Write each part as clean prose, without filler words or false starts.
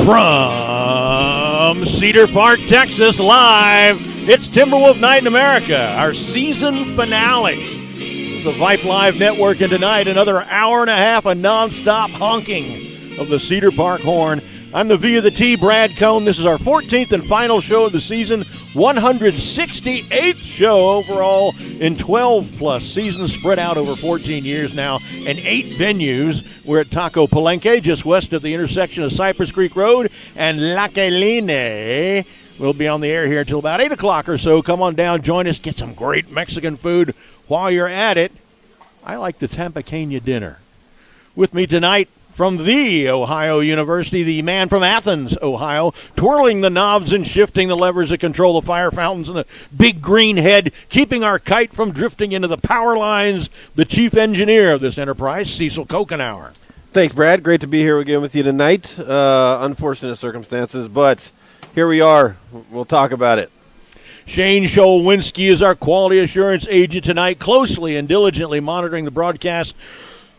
From Cedar Park, Texas, live, it's Timberwolf Night in America, our season finale. It's the Vype Live Network, and tonight another hour and a half of nonstop honking of the Cedar Park horn. I'm the V of the T, Brad Cohn. This is our 14th and final show of the season, 168th show overall in 12-plus seasons spread out over 14 years now and 8 venues. We're at Taco Palenque, just west of the intersection of Cypress Creek Road and La Caline. We'll be on the air here until about 8 o'clock or so. Come on down, join us, get some great Mexican food. While you're at it, I like the Tampaqueña dinner. With me tonight, from the Ohio University, the man from Athens, Ohio, twirling the knobs and shifting the levers that control the fire fountains and the big green head, keeping our kite from drifting into the power lines, the chief engineer of this enterprise, Cecil Kokenauer. Thanks, Brad. Great to be here again with you tonight. Unfortunate circumstances, but here we are. We'll talk about it. Shane Scholwinski is our quality assurance agent tonight, closely and diligently monitoring the broadcast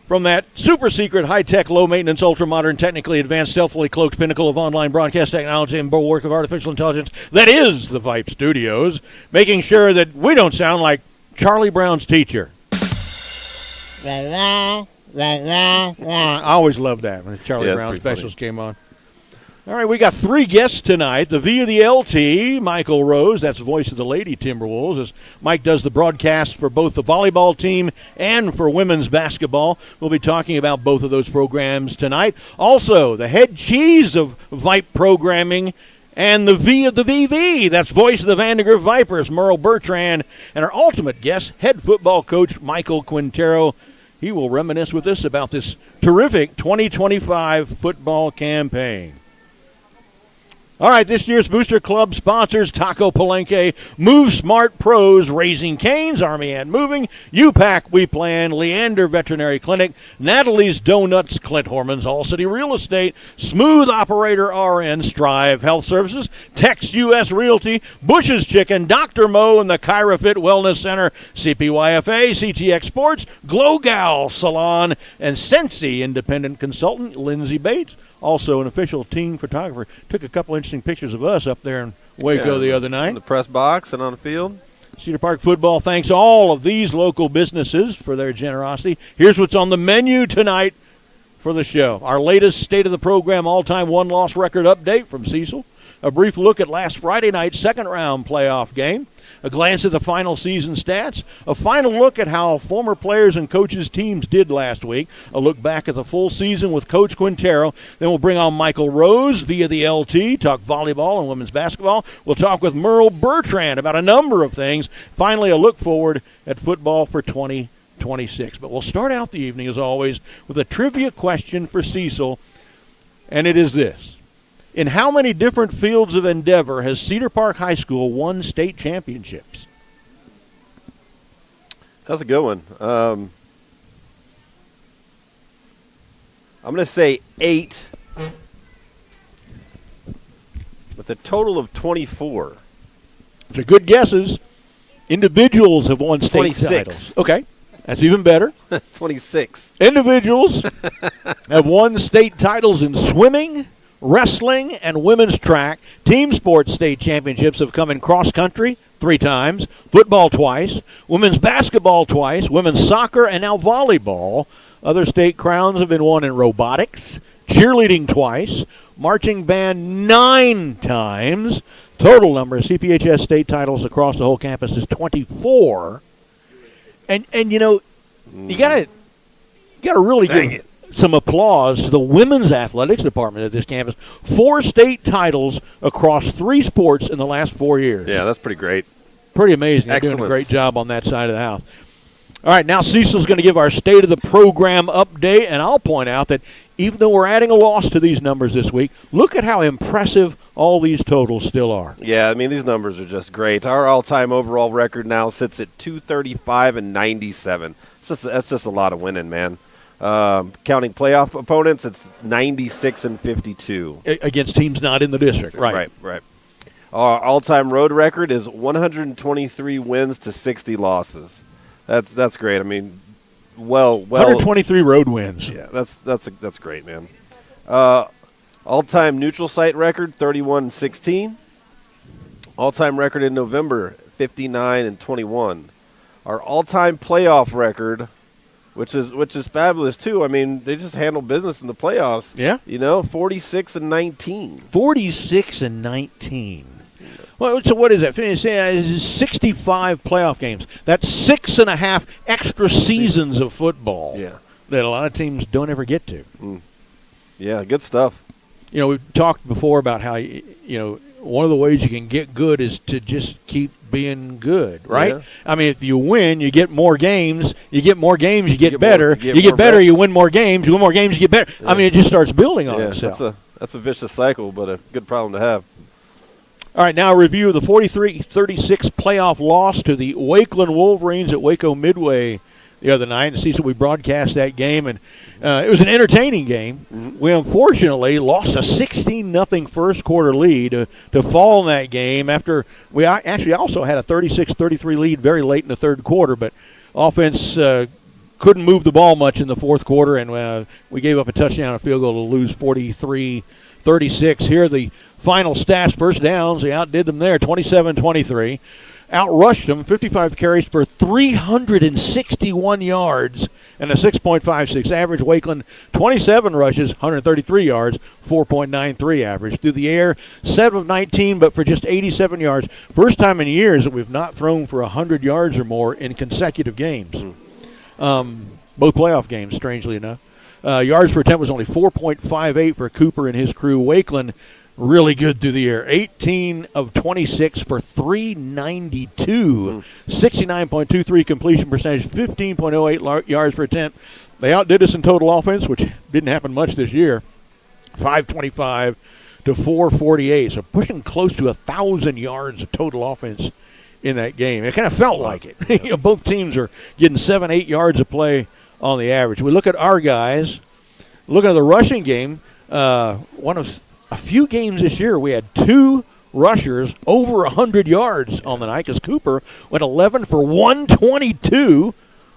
from that super-secret, high-tech, low-maintenance, ultra-modern, technically advanced, stealthily cloaked pinnacle of online broadcast technology and bulwark of artificial intelligence that is the Vype Studios, making sure that we don't sound like Charlie Brown's teacher. I always loved that when the Charlie Brown specials came on. All right, we got 3 guests tonight. The V of the LT, Michael Rose, that's the voice of the Lady Timberwolves, as Mike does the broadcast for both the volleyball team and for women's basketball. We'll be talking about both of those programs tonight. Also, the head cheese of Vype programming and the V of the VV, that's voice of the Vandergrift Vipers, Merle Bertrand, and our ultimate guest, head football coach Michael Quintero. He will reminisce with us about this terrific 2025 football campaign. All right, this year's Booster Club sponsors Taco Palenque, Move Smart Pros, Raising Cane's, Army Ant Moving, U-Pack We Plan, Leander Veterinary Clinic, Natalie's Donuts, Clint Horman's All City Real Estate, Smooth Operator RN, Strive Health Services, Text US Realty, Bush's Chicken, Dr. Mo and the Kyra Fit Wellness Center, CPYFA, CTX Sports, Glow Gal Salon, and Sensi Independent Consultant, Lindsay Bates. Also, an official team photographer took a couple interesting pictures of us up there in Waco the other night. In the press box and on the field. Cedar Park Football thanks all of these local businesses for their generosity. Here's what's on the menu tonight for the show. Our latest State of the Program all-time one-loss record update from Cecil. A brief look at last Friday night's second-round playoff game. A glance at the final season stats, a final look at how former players and coaches' teams did last week, a look back at the full season with Coach Quintero. Then we'll bring on Michael Rose via the LT, talk volleyball and women's basketball. We'll talk with Merle Bertrand about a number of things. Finally, a look forward at football for 2026. But we'll start out the evening, as always, with a trivia question for Cecil, and it is this. In how many different fields of endeavor has Cedar Park High School won state championships? That's a good one. I'm going to say 8 with a total of 24. They're good guesses. Individuals have won state 26. titles. Okay, that's even better. 26. Individuals have won state titles in swimming, wrestling, and women's track. Team sports state championships have come in cross country 3 times, football twice, women's basketball twice, women's soccer, and now volleyball. Other state crowns have been won in robotics, cheerleading twice, marching band 9 times. Total number of CPHS state titles across the whole campus is 24. And you know, you gotta really give some applause to the women's athletics department at this campus. 4 state titles across 3 sports in the last 4 years. Yeah, that's pretty great. Pretty amazing. They're doing a great job on that side of the house. All right, now Cecil's going to give our State of the Program update, and I'll point out that even though we're adding a loss to these numbers this week, look at how impressive all these totals still are. Yeah, I mean, these numbers are just great. Our all-time overall record now sits at 235-97. That's just a lot of winning, man. Counting playoff opponents, it's 96-52. Against teams not in the district, right. Right. Our all-time road record is 123 wins to 60 losses. That's great. I mean, well, 123 road wins. Yeah, that's great, man. Our All-time neutral site record, 31-16. All-time record in November, 59-21. Our all-time playoff record, which is fabulous too. I mean, they just handle business in the playoffs. Yeah. 46-19. 46-19. Well, so what is that? 65 playoff games. That's 6.5 extra seasons of football. Yeah. That a lot of teams don't ever get to. Yeah, good stuff. We've talked before about how, one of the ways you can get good is to just keep being good, right? Yeah. I mean, if you win, you get more games. You get more games, you get better. You get better, reps. you win more games. You win more games, you get better. Yeah. I mean, it just starts building on itself. That's a vicious cycle, but a good problem to have. All right, now a review of the 43-36 playoff loss to the Wakeland Wolverines at Waco Midway the other night. And we broadcast that game, and it was an entertaining game. Mm-hmm. We unfortunately lost a 16-0 first quarter lead to fall in that game after we actually also had a 36-33 lead very late in the third quarter, but offense couldn't move the ball much in the fourth quarter, and we gave up a touchdown, a field goal to lose 43-36. Here are the final stats. First downs, they outdid them there, 27-23. Outrushed them, 55 carries for 361 yards and a 6.56 average. Wakeland, 27 rushes, 133 yards, 4.93 average. Through the air, 7 of 19, but for just 87 yards. First time in years that we've not thrown for 100 yards or more in consecutive games. Both playoff games, strangely enough. Yards per attempt was only 4.58 for Cooper and his crew. Wakeland, really good through the air. 18 of 26 for 392. 69.23 completion percentage, 15.08 yards per attempt. They outdid us in total offense, which didn't happen much this year. 525 to 448. So pushing close to 1,000 yards of total offense in that game. It kind of felt like it. Both teams are getting 7-8 yards of play on the average. We look at our guys. Looking at the rushing game, one of a few games this year, we had 2 rushers over 100 yards on the night because Cooper went 11 for 122,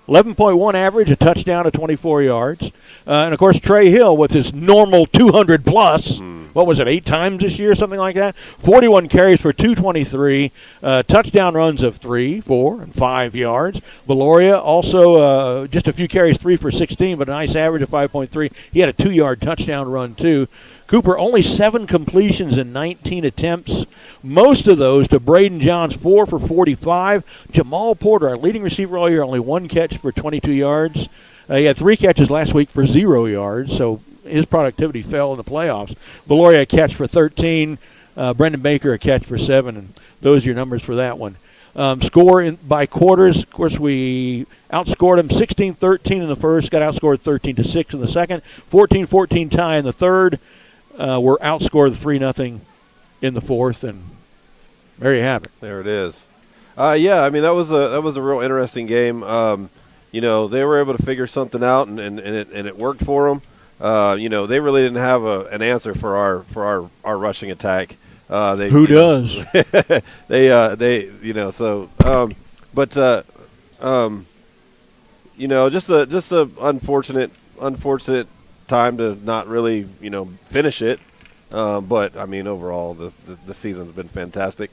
11.1 average, a touchdown to 24 yards. And, of course, Trey Hill with his normal 200-plus, what was it, 8 times this year, something like that? 41 carries for 223, touchdown runs of 3, 4, and 5 yards. Valoria also just a few carries, 3 for 16, but a nice average of 5.3. He had a 2-yard touchdown run, too. Cooper, only 7 completions in 19 attempts. Most of those to Braden Johns, 4 for 45. Jamal Porter, our leading receiver all year, only 1 catch for 22 yards. He had 3 catches last week for 0 yards, so his productivity fell in the playoffs. Valoria, a catch for 13. Brendan Baker, a catch for 7, and those are your numbers for that one. Score by quarters, of course, we outscored them 16-13 in the first, got outscored 13-6 in the second, 14-14 tie in the third. We're outscored 3-0 in the fourth, and there you have it. There it is. Yeah, I mean that was a real interesting game. They were able to figure something out, and it worked for them. They really didn't have an answer for our rushing attack. Who does? Just a unfortunate time to not really, finish it. But, I mean, overall, the season's been fantastic.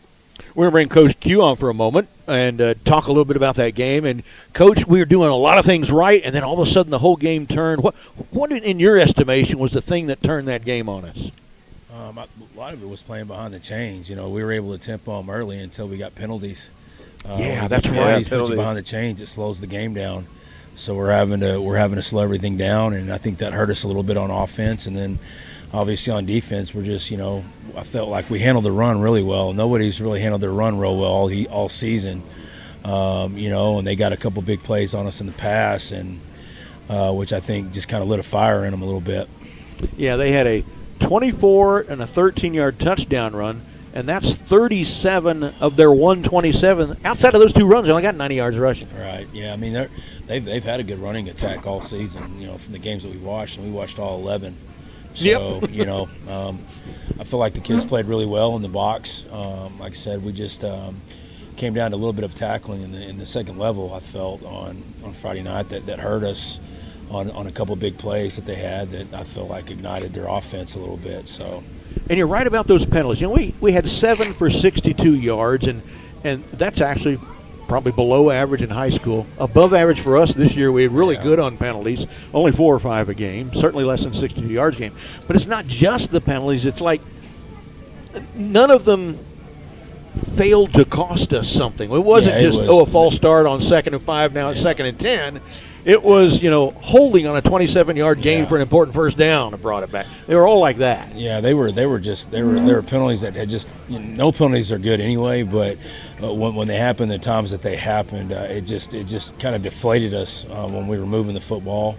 We're going to bring Coach Q on for a moment and talk a little bit about that game. And, Coach, we were doing a lot of things right, and then all of a sudden the whole game turned. What in your estimation, was the thing that turned that game on us? A lot of it was playing behind the chains. We were able to tempo them early until we got penalties. That's right. Put you behind the chains, it slows the game down. So we're having to slow everything down, and I think that hurt us a little bit on offense. And then, obviously, on defense, we're just, I felt like we handled the run really well. Nobody's really handled their run real well all season, and they got a couple big plays on us in the pass, and which I think just kind of lit a fire in them a little bit. Yeah, they had a 24 and a 13-yard touchdown run, and that's 37 of their 127. Outside of those 2 runs, they only got 90 yards rushing. Right. Yeah. I mean, they've had a good running attack all season. From the games that we watched, and we watched all 11. So I feel like the kids played really well in the box. Like I said, we just came down to a little bit of tackling in the second level. I felt on Friday night that hurt us. on a couple big plays that they had that I feel like ignited their offense a little bit. So, and you're right about those penalties. You know, we had 7 for 62 yards, and that's actually probably below average in high school. Above average for us this year. We had really good on penalties, only 4 or 5 a game, certainly less than 62 yards a game. But it's not just the penalties. It's like none of them failed to cost us something. It wasn't a false start on 2nd and 5, now it's 2nd and 10. It was, holding on a 27-yard gain for an important first down and brought it back. They were all like that. Yeah, they were penalties that had just no penalties are good anyway, but when they happened, the times that they happened, it just kind of deflated us when we were moving the football,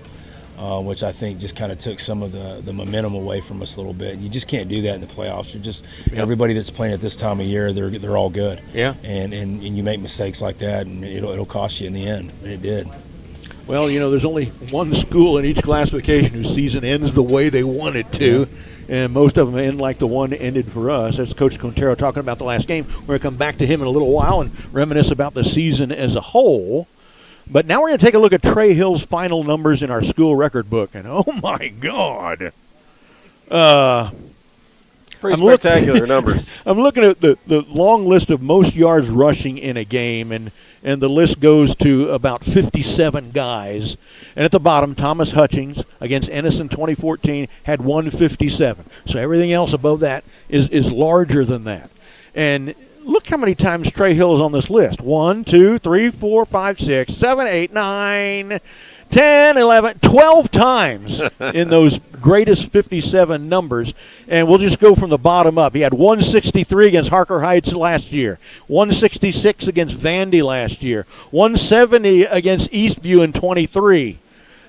which I think just kind of took some of the momentum away from us a little bit. You just can't do that in the playoffs. You're just everybody that's playing at this time of year, they're all good. Yeah, and you make mistakes like that, and it'll cost you in the end. And it did. Well, there's only one school in each classification whose season ends the way they want it to, and most of them end like the one ended for us. That's Coach Contero talking about the last game. We're going to come back to him in a little while and reminisce about the season as a whole. But now we're going to take a look at Trey Hill's final numbers in our school record book, and oh my God. Pretty spectacular numbers. I'm looking at the long list of most yards rushing in a game, and the list goes to about 57 guys. And at the bottom, Thomas Hutchings against Ennis in 2014 had 157. So everything else above that is larger than that. And look how many times Trey Hill is on this list. 1, 2, 3, 4, 5, 6, 7, 8, 9, 10, 11, 12 times in those greatest 57 numbers. And we'll just go from the bottom up. He had 163 against Harker Heights last year, 166 against Vandy last year, 170 against Eastview in 23,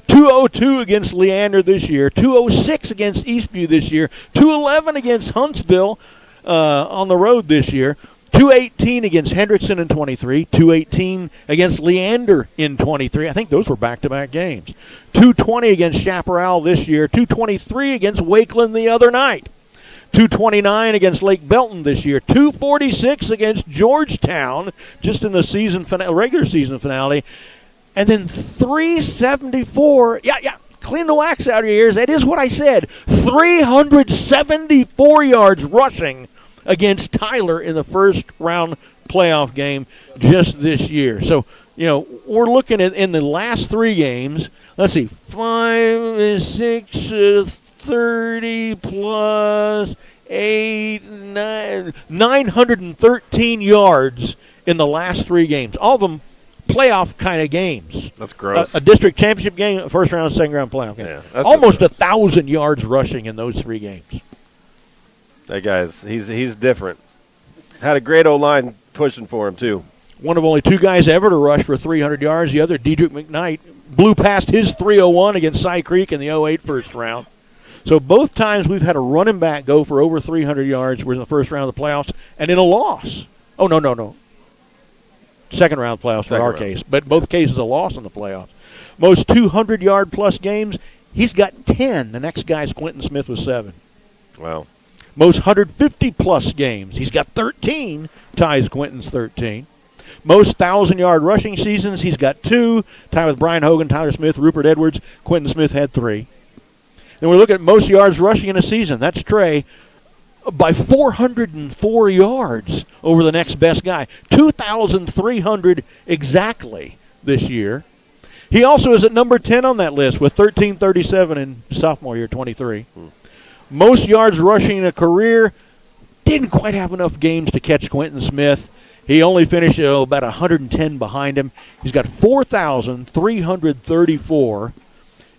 202 against Leander this year, 206 against Eastview this year, 211 against Huntsville on the road this year, 218 against Hendrickson in 23, 218 against Leander in 23. I think those were back-to-back games. 220 against Chaparral this year, 223 against Wakeland the other night, 229 against Lake Belton this year, 246 against Georgetown just in the regular season finale, and then 374. Clean the wax out of your ears. That is what I said. 374 yards rushing against Tyler in the first round playoff game just this year. So, we're looking at in the last 3 games, let's see, 5, 6, 30 plus 8, 9, 913 yards in the last 3 games. All of them playoff kind of games. That's gross. A district championship game, a first round, second round playoff game. Yeah, almost 1,000 yards rushing in those 3 games. That guy's he's different. Had a great O-line pushing for him too. One of only 2 guys ever to rush for 300 yards. The other, Dedrick McKnight, blew past his 301 against Cy Creek in the 08 first round. So both times we've had a running back go for over 300 yards. We're in the first round of the playoffs and in a loss. Oh, no. Second round playoffs for our case. But both cases a loss in the playoffs. Most 200-yard plus games, he's got 10. The next guy's Quentin Smith with 7. Wow. Most 150-plus games, he's got 13, ties Quentin's 13. Most 1,000-yard rushing seasons, he's got 2, tied with Brian Hogan, Tyler Smith, Rupert Edwards. Quentin Smith had 3. Then we look at most yards rushing in a season. That's Trey by 404 yards over the next best guy. 2,300 exactly this year. He also is at number 10 on that list with 1,337 in sophomore year, 23. Most yards rushing in a career, didn't quite have enough games to catch Quentin Smith. He only finished about 110 behind him. He's got 4,334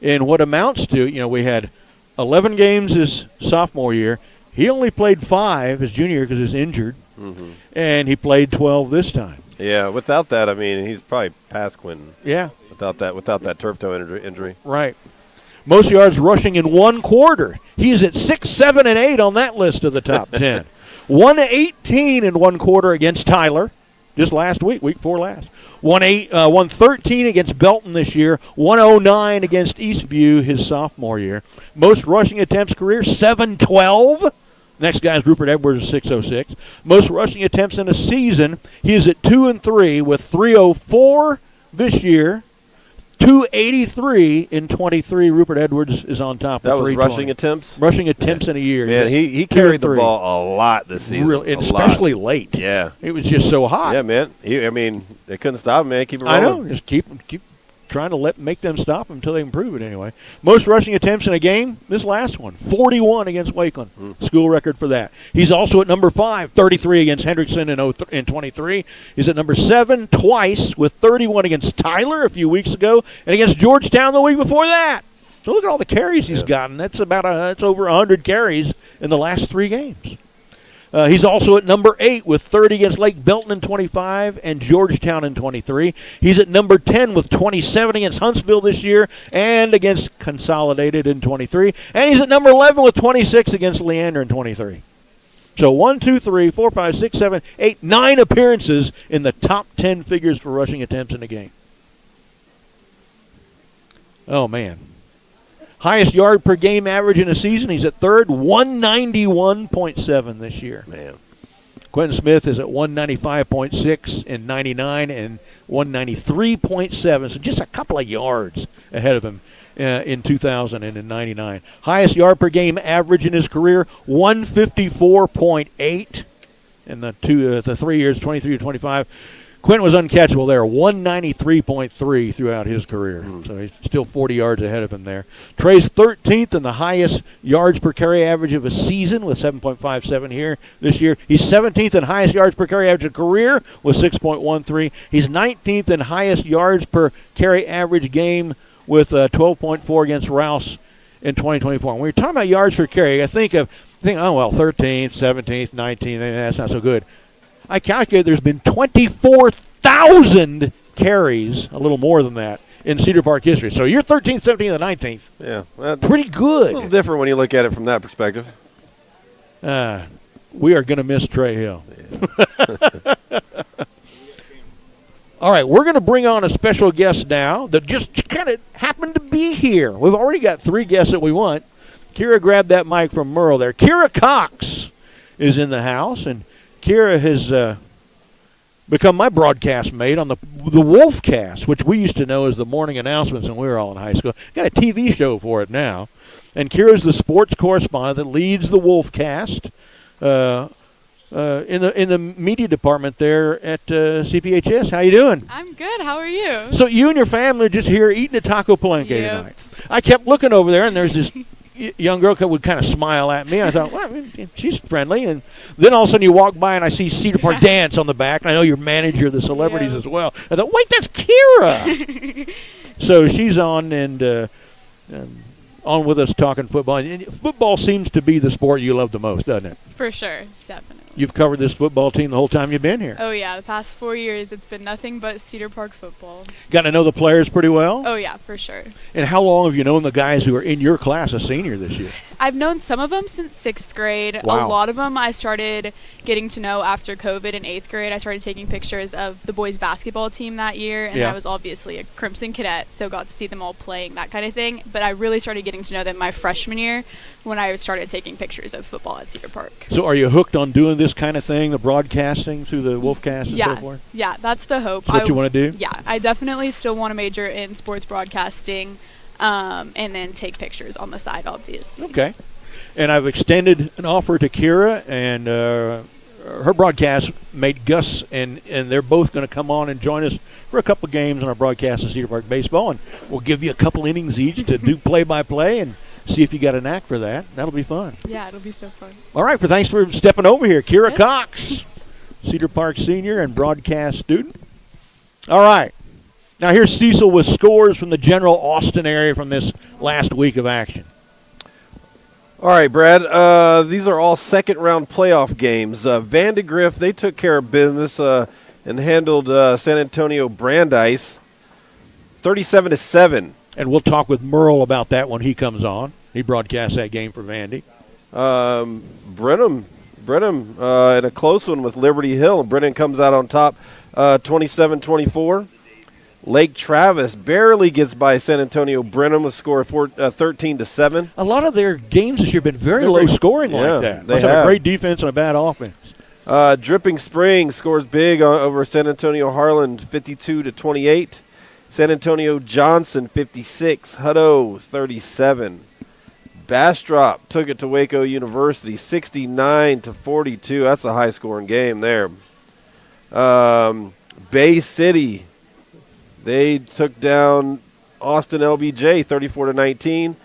in what amounts to, we had 11 games his sophomore year. He only played 5 his junior year because he was injured, and he played 12 this time. Yeah, without that, he's probably past Quentin. Yeah. Without that turf toe injury. Right. Most yards rushing in 1 quarter. He's at 6, 7, and 8 on that list of the top 10. 118 in 1 quarter against Tyler, just last week 4 last. 113 against Belton this year. 109 against Eastview his sophomore year. Most rushing attempts career, 712. Next guy's Rupert Edwards, 606. Most rushing attempts in a season, he is at 2 and 3 with 304 this year. 283 in 23. Rupert Edwards is on top. That of was rushing attempts. Rushing attempts in a year. Man, he carried the ball a lot this season. Really, especially late. Yeah, it was just so hot. Yeah, man. They couldn't stop him, man. Keep it rolling. I know. Just keep trying to make them stop him until they can prove it anyway. Most rushing attempts in a game, this last one, 41 against Wakeland. School record for that. He's also at number 5, 33 against Hendrickson in 23. He's at number 7 twice with 31 against Tyler a few weeks ago and against Georgetown the week before that. So look at all the carries he's gotten. That's that's over 100 carries in the last 3 games. He's also at number 8 with 30 against Lake Belton in 25 and Georgetown in 23. He's at number 10 with 27 against Huntsville this year and against Consolidated in 23. And he's at number 11 with 26 against Leander in 23. So 1, 2, 3, 4, 5, 6, 7, 8, 9 appearances in the top 10 figures for rushing attempts in a game. Oh, man. Highest yard per game average in a season. He's at 3rd, 191.7 this year. Man. Quentin Smith is at 195.6 in 99 and 193.7. So just a couple of yards ahead of him in 2000 and in 99. Highest yard per game average in his career, 154.8 in the 3 years, 23 to 25. Quentin was uncatchable there, 193.3 throughout his career. So he's still 40 yards ahead of him there. Trey's 13th in the highest yards per carry average of a season with 7.57 here this year. He's 17th in highest yards per carry average of a career with 6.13. He's 19th in highest yards per carry average game with 12.4 against Rouse in 2024. When you're talking about yards per carry, I think, 13th, 17th, 19th, that's not so good. I calculate there's been 24,000 carries, a little more than that, in Cedar Park history. So you're 13th, 17th, and 19th. Yeah. Pretty good. A little different when you look at it from that perspective. We are going to miss Trey Hill. Yeah. All right, we're going to bring on a special guest now that just kind of happened to be here. We've already got 3 guests that we want. Kira grabbed that mic from Merle there. Kira Cox is in the house, and Kira has become my broadcast mate on the Wolfcast, which we used to know as the morning announcements when we were all in high school. Got a TV show for it now. And Kira's the sports correspondent that leads the Wolfcast in the media department there at CPHS. How you doing? I'm good. How are you? So you and your family are just here eating at Taco Palenque tonight. I kept looking over there, and there's this young girl would kind of smile at me. And I thought, well, she's friendly. And then all of a sudden you walk by and I see Cedar Park Dance on the back. And I know you're manager of the celebrities as well. I thought, wait, that's Kira. So she's on and on with us talking football. And football seems to be the sport you love the most, doesn't it? For sure. Definitely. You've covered this football team the whole time you've been here. Oh, yeah. The past 4 years, it's been nothing but Cedar Park football. Got to know the players pretty well? Oh, yeah, for sure. And how long have you known the guys who are in your class a senior this year? I've known some of them since 6th grade. Wow. A lot of them I started getting to know after COVID in 8th grade. I started taking pictures of the boys' basketball team that year, and I was obviously a Crimson cadet, so got to see them all playing, that kind of thing. But I really started getting to know them my freshman year when I started taking pictures of football at Cedar Park. So are you hooked on doing this kind of thing, the broadcasting through the Wolfcast and so forth? Yeah, that's the hope. That's what you want to do? Yeah, I definitely still want to major in sports broadcasting and then take pictures on the side, obviously. Okay. And I've extended an offer to Kira, and her broadcast mate Gus, and they're both going to come on and join us for a couple of games on our broadcast of Cedar Park baseball, and we'll give you a couple innings each to do play-by-play and see if you got a knack for that. That'll be fun. Yeah, it'll be so fun. All right, thanks for stepping over here. Kira Cox, Cedar Park senior and broadcast student. All right. Now here's Cecil with scores from the general Austin area from this last week of action. All right, Brad. These are all second-round playoff games. Vandegrift, they took care of business and handled San Antonio Brandeis 37-7. And we'll talk with Merle about that when he comes on. He broadcasts that game for Vandy. Brenham in a close one with Liberty Hill. Brenham comes out on top 27-24. Lake Travis barely gets by San Antonio Brenham with a score of 13-7. A lot of their games this year have been very low scoring like that. They have a great defense and a bad offense. Dripping Springs scores big over San Antonio Harlan 52-28. San Antonio Johnson 56, Hutto 37. Bastrop took it to Waco University 69-42. That's a high-scoring game there. Bay City, they took down Austin LBJ 34-19.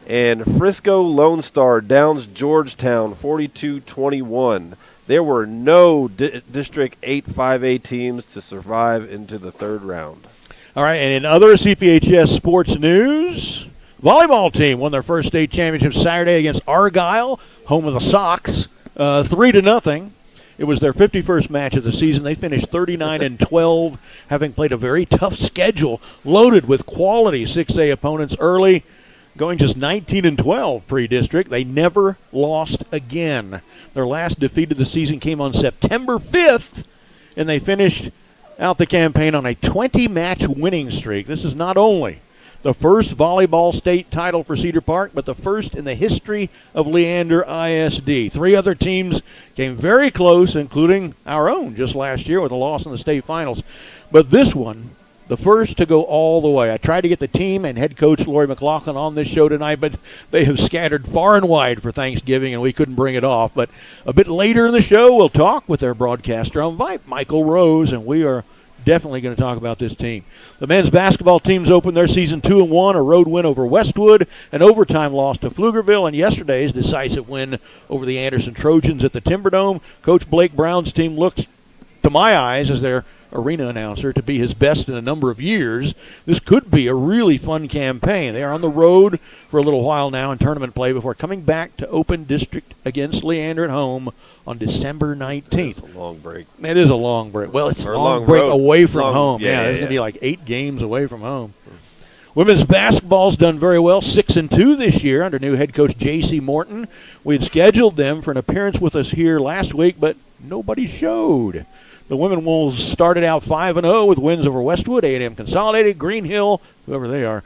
And Frisco Lone Star downs Georgetown 42-21. There were no District 8 5A teams to survive into the third round. All right, and in other CPHS sports news, volleyball team won their first state championship Saturday against Argyle, home of the Sox, 3-0. It was their 51st match of the season. They finished 39-12, having played a very tough schedule, loaded with quality 6A opponents early, going just 19-12 pre-district. They never lost again. Their last defeat of the season came on September 5th, and they finished out the campaign on a 20-match winning streak. This is not only the first volleyball state title for Cedar Park, but the first in the history of Leander ISD. 3 other teams came very close, including our own just last year with a loss in the state finals. But this one, the first to go all the way. I tried to get the team and head coach Lori McLaughlin on this show tonight, but they have scattered far and wide for Thanksgiving, and we couldn't bring it off. But a bit later in the show, we'll talk with their broadcaster on Vype, Michael Rose, and we are definitely going to talk about this team. The men's basketball teams opened their season 2-1, a road win over Westwood, an overtime loss to Pflugerville, and yesterday's decisive win over the Anderson Trojans at the Timberdome. Coach Blake Brown's team looks, to my eyes, as their arena announcer, to be his best in a number of years. This could be a really fun campaign. They are on the road for a little while now in tournament play before coming back to open district against Leander at home on December 19th. It's a long break. It is a long break. Well, it's Or a long long break road. away from Long- home. yeah, There's yeah. going to be like 8 games away from home. Women's basketball's done very well, 6-2 this year under new head coach J.C. Morton. We had scheduled them for an appearance with us here last week, but nobody showed. The Women Wolves started out 5-0 with wins over Westwood, A&M Consolidated, Green Hill, whoever they are,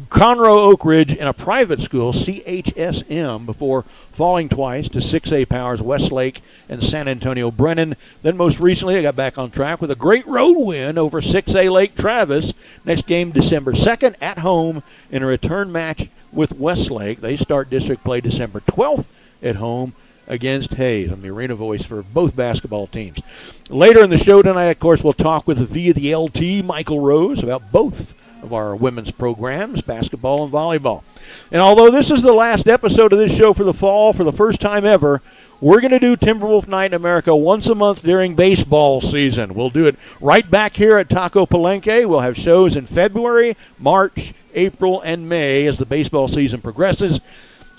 Conroe Oak Ridge, and a private school, CHSM, before falling twice to 6A powers Westlake and San Antonio Brennan. Then most recently, they got back on track with a great road win over 6A Lake Travis. Next game, December 2nd, at home in a return match with Westlake. They start district play December 12th at home against Hayes. I'm the arena voice for both basketball teams. Later in the show tonight, of course, we'll talk with via the LT, Michael Rose, about both of our women's programs, basketball and volleyball. And although this is the last episode of this show for the fall, for the first time ever, we're going to do Timberwolf Night in America once a month during baseball season. We'll do it right back here at Taco Palenque. We'll have shows in February, March, April, and May as the baseball season progresses.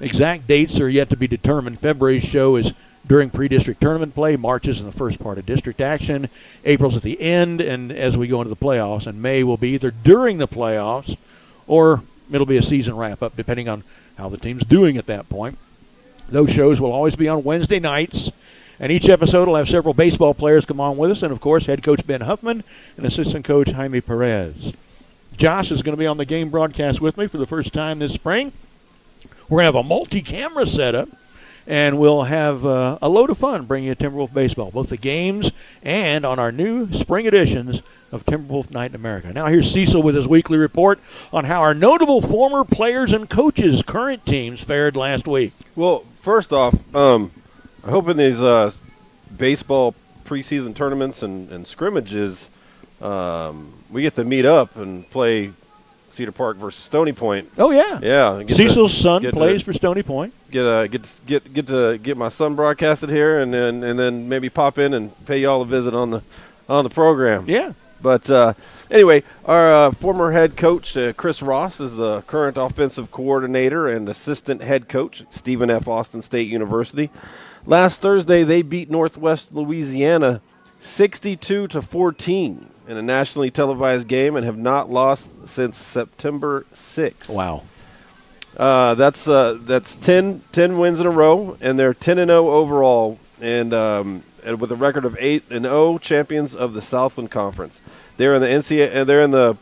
Exact dates are yet to be determined. February's show is during pre-district tournament play. March is in the first part of district action. April's at the end, and as we go into the playoffs. And May will be either during the playoffs or it'll be a season wrap-up, depending on how the team's doing at that point. Those shows will always be on Wednesday nights, and each episode will have several baseball players come on with us, and, of course, head coach Ben Huffman and assistant coach Jaime Perez. Josh is going to be on the game broadcast with me for the first time this spring. We're going to have a multi-camera setup, and we'll have a load of fun bringing you Timberwolf baseball, both the games and on our new spring editions of Timberwolf Night in America. Now here's Cecil with his weekly report on how our notable former players and coaches' current teams fared last week. Well, first off, I hope in these baseball preseason tournaments and scrimmages, we get to meet up and play Cedar Park versus Stony Point. Oh yeah, yeah. Cecil's son plays for Stony Point. Get my son broadcasted here, and then maybe pop in and pay y'all a visit on the program. Yeah. But anyway, our former head coach Chris Ross is the current offensive coordinator and assistant head coach at Stephen F. Austin State University. Last Thursday, they beat Northwest Louisiana 62-14. In a nationally televised game and have not lost since September 6th. Wow. That's 10 wins in a row, and they're 10-0 overall, and with a record of 8-0, champions of the Southland Conference. They're in the NCAA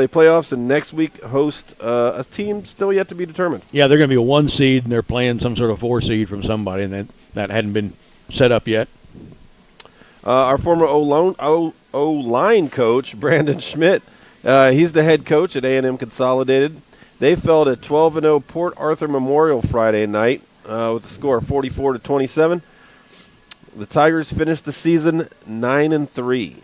playoffs, and next week host a team still yet to be determined. Yeah, they're going to be a 1 seed, and they're playing some sort of 4 seed from somebody, and that hadn't been set up yet. Our former O-line coach, Brandon Schmidt, He's the head coach at A&M Consolidated. They fell to 12-0 Port Arthur Memorial Friday night with a score of 44-27. The Tigers finished the season 9-3.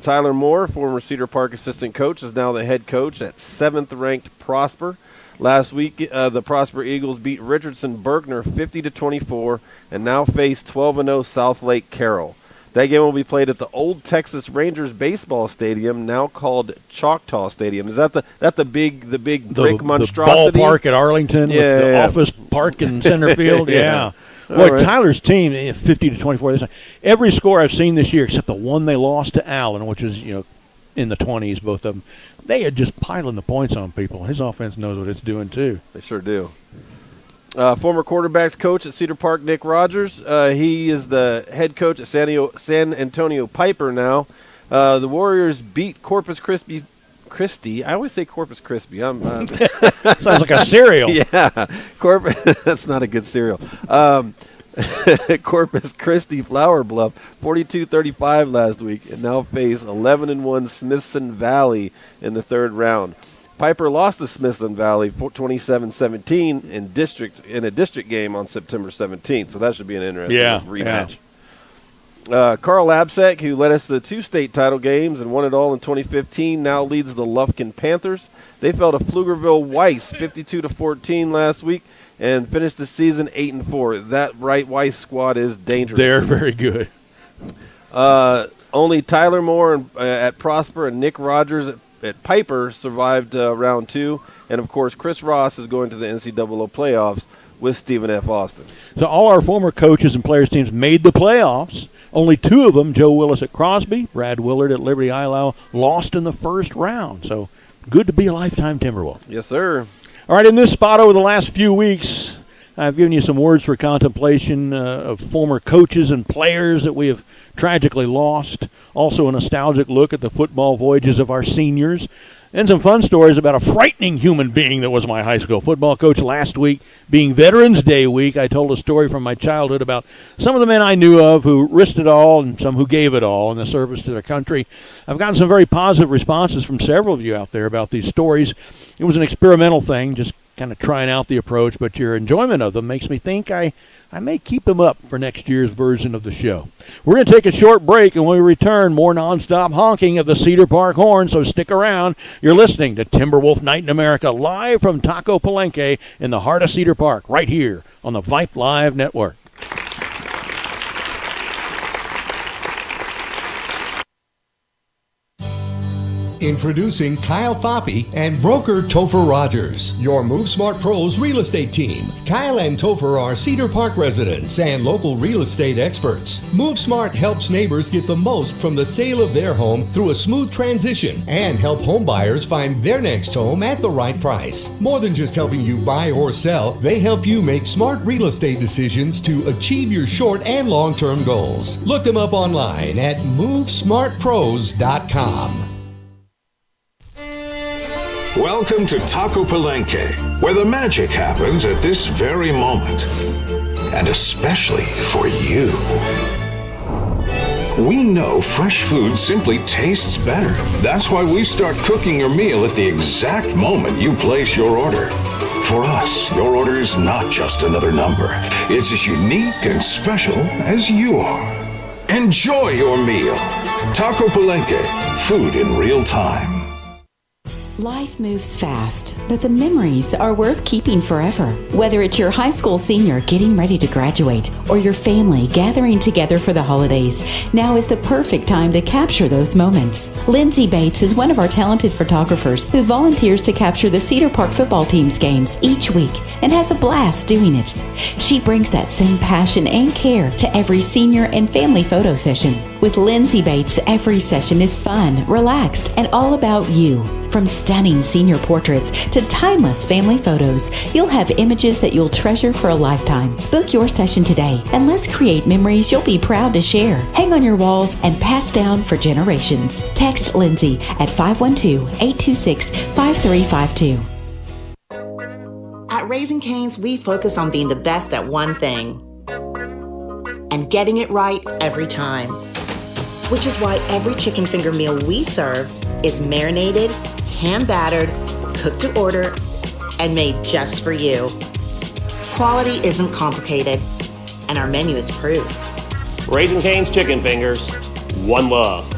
Tyler Moore, former Cedar Park assistant coach, is now the head coach at 7th-ranked Prosper. Last week, the Prosper Eagles beat Richardson Berkner 50-24 and now face 12-0 South Lake Carroll. That game will be played at the old Texas Rangers baseball stadium, now called Choctaw Stadium. Is that the big brick monstrosity? The ballpark at Arlington, with the office park in center field. Yeah. Boy, right. Tyler's team 50-24. Every score I've seen this year, except the one they lost to Allen, which is in the 20s, both of them. They are just piling the points on people. His offense knows what it's doing too. They sure do. Former quarterbacks coach at Cedar Park, Nick Rogers. He is the head coach at San Antonio Piper now. The Warriors beat Corpus Christi. I always say Corpus Christi. Sounds like a cereal. Yeah, that's not a good cereal. Corpus Christi Flower Bluff 42-35 last week and now face 11-1 Smithson Valley in the third round. Piper lost to Smithson Valley 27-17 in a district game on September 17th, so that should be an interesting rematch. Carl Absack, who led us to 2 state title games and won it all in 2015, now leads the Lufkin Panthers. They fell to Pflugerville Weiss 52-14 last week and finished the season 8-4. That Wright Weiss squad is dangerous. They're very good. Only Tyler Moore at Prosper and Nick Rogers at Piper survived round 2, and of course Chris Ross is going to the NCAA playoffs with Stephen F. Austin. So all our former coaches and players' teams made the playoffs. Only 2 of them, Joe Willis at Crosby, Brad Willard at Liberty Islau, lost in the first round. So good to be a lifetime Timberwolf. Yes, sir. All right, in this spot over the last few weeks, I've given you some words for contemplation of former coaches and players that we have tragically lost. Also a nostalgic look at the football voyages of our seniors. And some fun stories about a frightening human being that was my high school football coach. Last week, being Veterans Day week, I told a story from my childhood about some of the men I knew of who risked it all and some who gave it all in the service to their country. I've gotten some very positive responses from several of you out there about these stories. It was an experimental thing, just kind of trying out the approach, but your enjoyment of them makes me think I may keep them up for next year's version of the show. We're going to take a short break, and when we return, more nonstop honking of the Cedar Park horn, so stick around. You're listening to Timberwolf Night in America, live from Taco Palenque in the heart of Cedar Park, right here on the Vype Live Network. Introducing Kyle Foppe and broker Topher Rogers, your Move Smart Pros real estate team. Kyle and Topher are Cedar Park residents and local real estate experts. Move Smart helps neighbors get the most from the sale of their home through a smooth transition and help home buyers find their next home at the right price. More than just helping you buy or sell, they help you make smart real estate decisions to achieve your short and long-term goals. Look them up online at MoveSmartPros.com. Welcome to Taco Palenque, where the magic happens at this very moment. And especially for you. We know fresh food simply tastes better. That's why we start cooking your meal at the exact moment you place your order. For us, your order is not just another number. It's as unique and special as you are. Enjoy your meal. Taco Palenque, food in real time. Life moves fast, but the memories are worth keeping forever. Whether it's your high school senior getting ready to graduate or your family gathering together for the holidays, now is the perfect time to capture those moments. Lindsay Bates is one of our talented photographers who volunteers to capture the Cedar Park football team's games each week and has a blast doing it. She brings that same passion and care to every senior and family photo session. With Lindsay Bates, every session is fun, relaxed, and all about you. From stunning senior portraits to timeless family photos, you'll have images that you'll treasure for a lifetime. Book your session today, and let's create memories you'll be proud to share. Hang on your walls and pass down for generations. Text Lindsay at 512-826-5352. At Raising Cane's, we focus on being the best at one thing and getting it right every time. Which is why every chicken finger meal we serve is marinated, hand-battered, cooked to order, and made just for you. Quality isn't complicated, and our menu is proof. Raising Cane's Chicken Fingers, one love.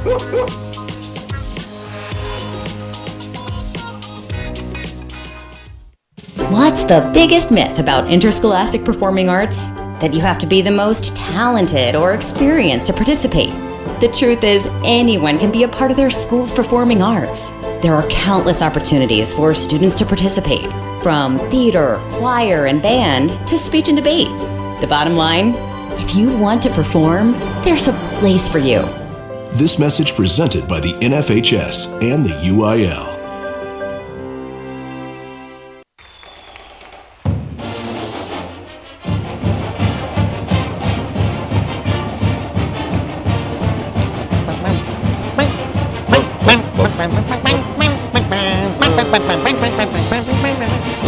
What's the biggest myth about interscholastic performing arts? That you have to be the most talented or experienced to participate. The truth is, anyone can be a part of their school's performing arts. There are countless opportunities for students to participate, from theater, choir, and band to speech and debate. The bottom line, if you want to perform, there's a place for you. This message presented by the NFHS and the UIL.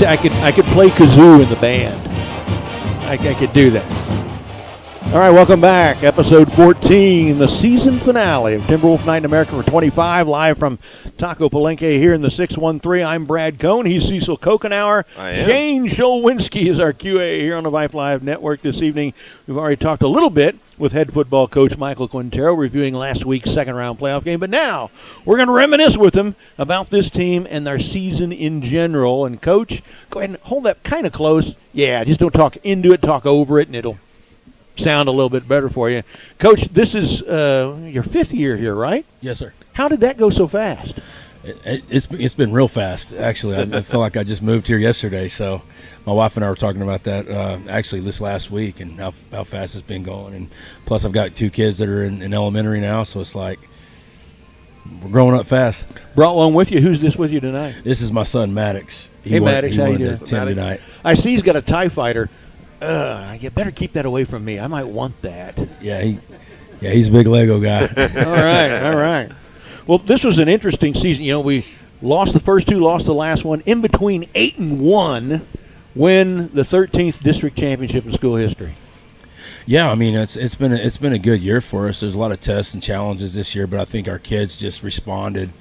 I could play kazoo in the band. I could do that. All right, welcome back. Episode 14, the season finale of Timberwolf Night in America for 25, live from Taco Palenque here in the 613. I'm Brad Cohn. He's Cecil Kokenauer. I am. Shane Scholwinski is our QA here on the Vype Live Network this evening. We've already talked a little bit with head football coach Michael Quintero reviewing last week's second-round playoff game. But now we're going to reminisce with him about this team and their season in general. And, Coach, go ahead and hold that kind of close. Yeah, just don't talk into it, talk over it, and it'll sound a little bit better for you. Coach, this is your fifth year here, right? Yes, sir. How did that go so fast? It's been real fast, actually. I feel like I just moved here yesterday, so my wife and I were talking about that actually this last week and how fast it's been going. And plus I've got two kids that are in elementary now, so it's like we're growing up fast. Brought one with you. Who's this with you tonight? This is my son, Maddox. Hey, Maddox, how you doing? Tonight. I see he's got a TIE fighter. You better keep that away from me. I might want that. Yeah, he's a big Lego guy. All right. Well, this was an interesting season. You know, we lost the first two, lost the last one. In between 8-1, win the 13th district championship in school history. Yeah, I mean it's been a good year for us. There's a lot of tests and challenges this year, but I think our kids just responded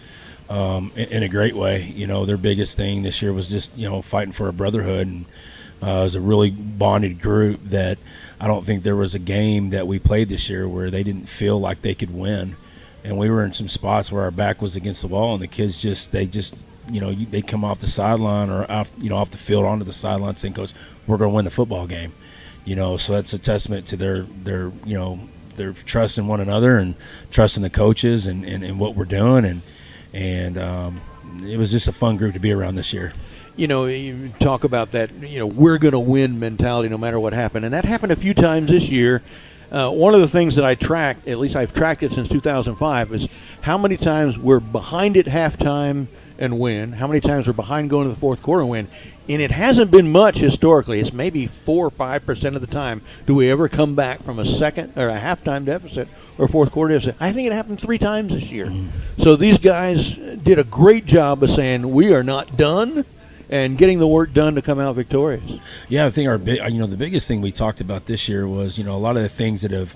in a great way. You know, their biggest thing this year was just fighting for a brotherhood, and it was a really bonded group that I don't think there was a game that we played this year where they didn't feel like they could win. And we were in some spots where our back was against the wall, and the kids they come off the sideline or off the field onto the sideline saying, "Coach, we're going to win the football game." So that's a testament to their trust in one another and trust in the coaches and what we're doing, and it was just a fun group to be around this year. You talk about that, we're going to win mentality no matter what happened. And that happened a few times this year. One of the things that I tracked, at least I've tracked it since 2005, is how many times we're behind at halftime and win, how many times we're behind going to the fourth quarter and win. And it hasn't been much historically. It's maybe 4 or 5% of the time do we ever come back from a second or a halftime deficit or fourth quarter deficit. I think it happened 3 times this year. So these guys did a great job of saying we are not done and getting the work done to come out victorious. Yeah, I think the biggest thing we talked about this year was a lot of the things that have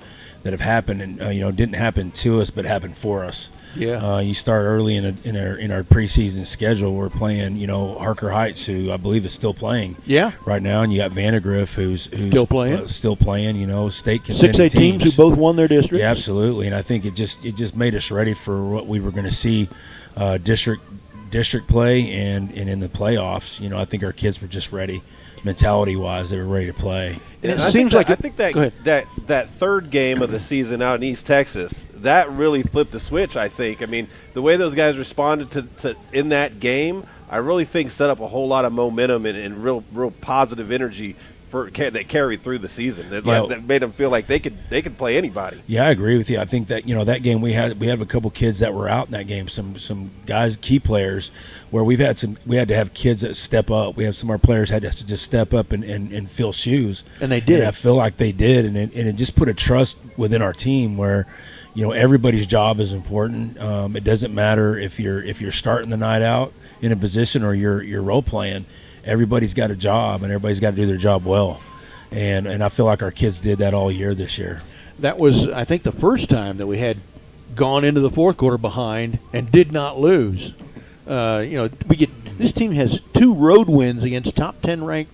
happened and didn't happen to us but happened for us. Yeah. You start early in our preseason schedule. We're playing Harker Heights, who I believe is still playing. Yeah. Right now, and you got Vandergriff, who's still playing. State contending 6A teams who both won their district. Yeah, absolutely. And I think it just made us ready for what we were going to see, district play and in the playoffs. I think our kids were just ready, mentality-wise. They were ready to play. And I think that third game of the season out in East Texas, that really flipped the switch, I think. I mean, the way those guys responded to in that game, I really think set up a whole lot of momentum and real positive energy that carried through the season. That made them feel like they could play anybody. Yeah, I agree with you. I think that that game we had a couple kids that were out in that game. Some guys, key players, where we had to have kids that step up. We have some of our players had to just step up and fill shoes, and they did. And I feel like they did, and it just put a trust within our team where everybody's job is important. It doesn't matter if you're starting the night out in a position or you're role playing. Everybody's got a job, and everybody's got to do their job well. And I feel like our kids did that all year this year. That was, I think, the first time that we had gone into the fourth quarter behind and did not lose. This team has 2 road wins against top 10 ranked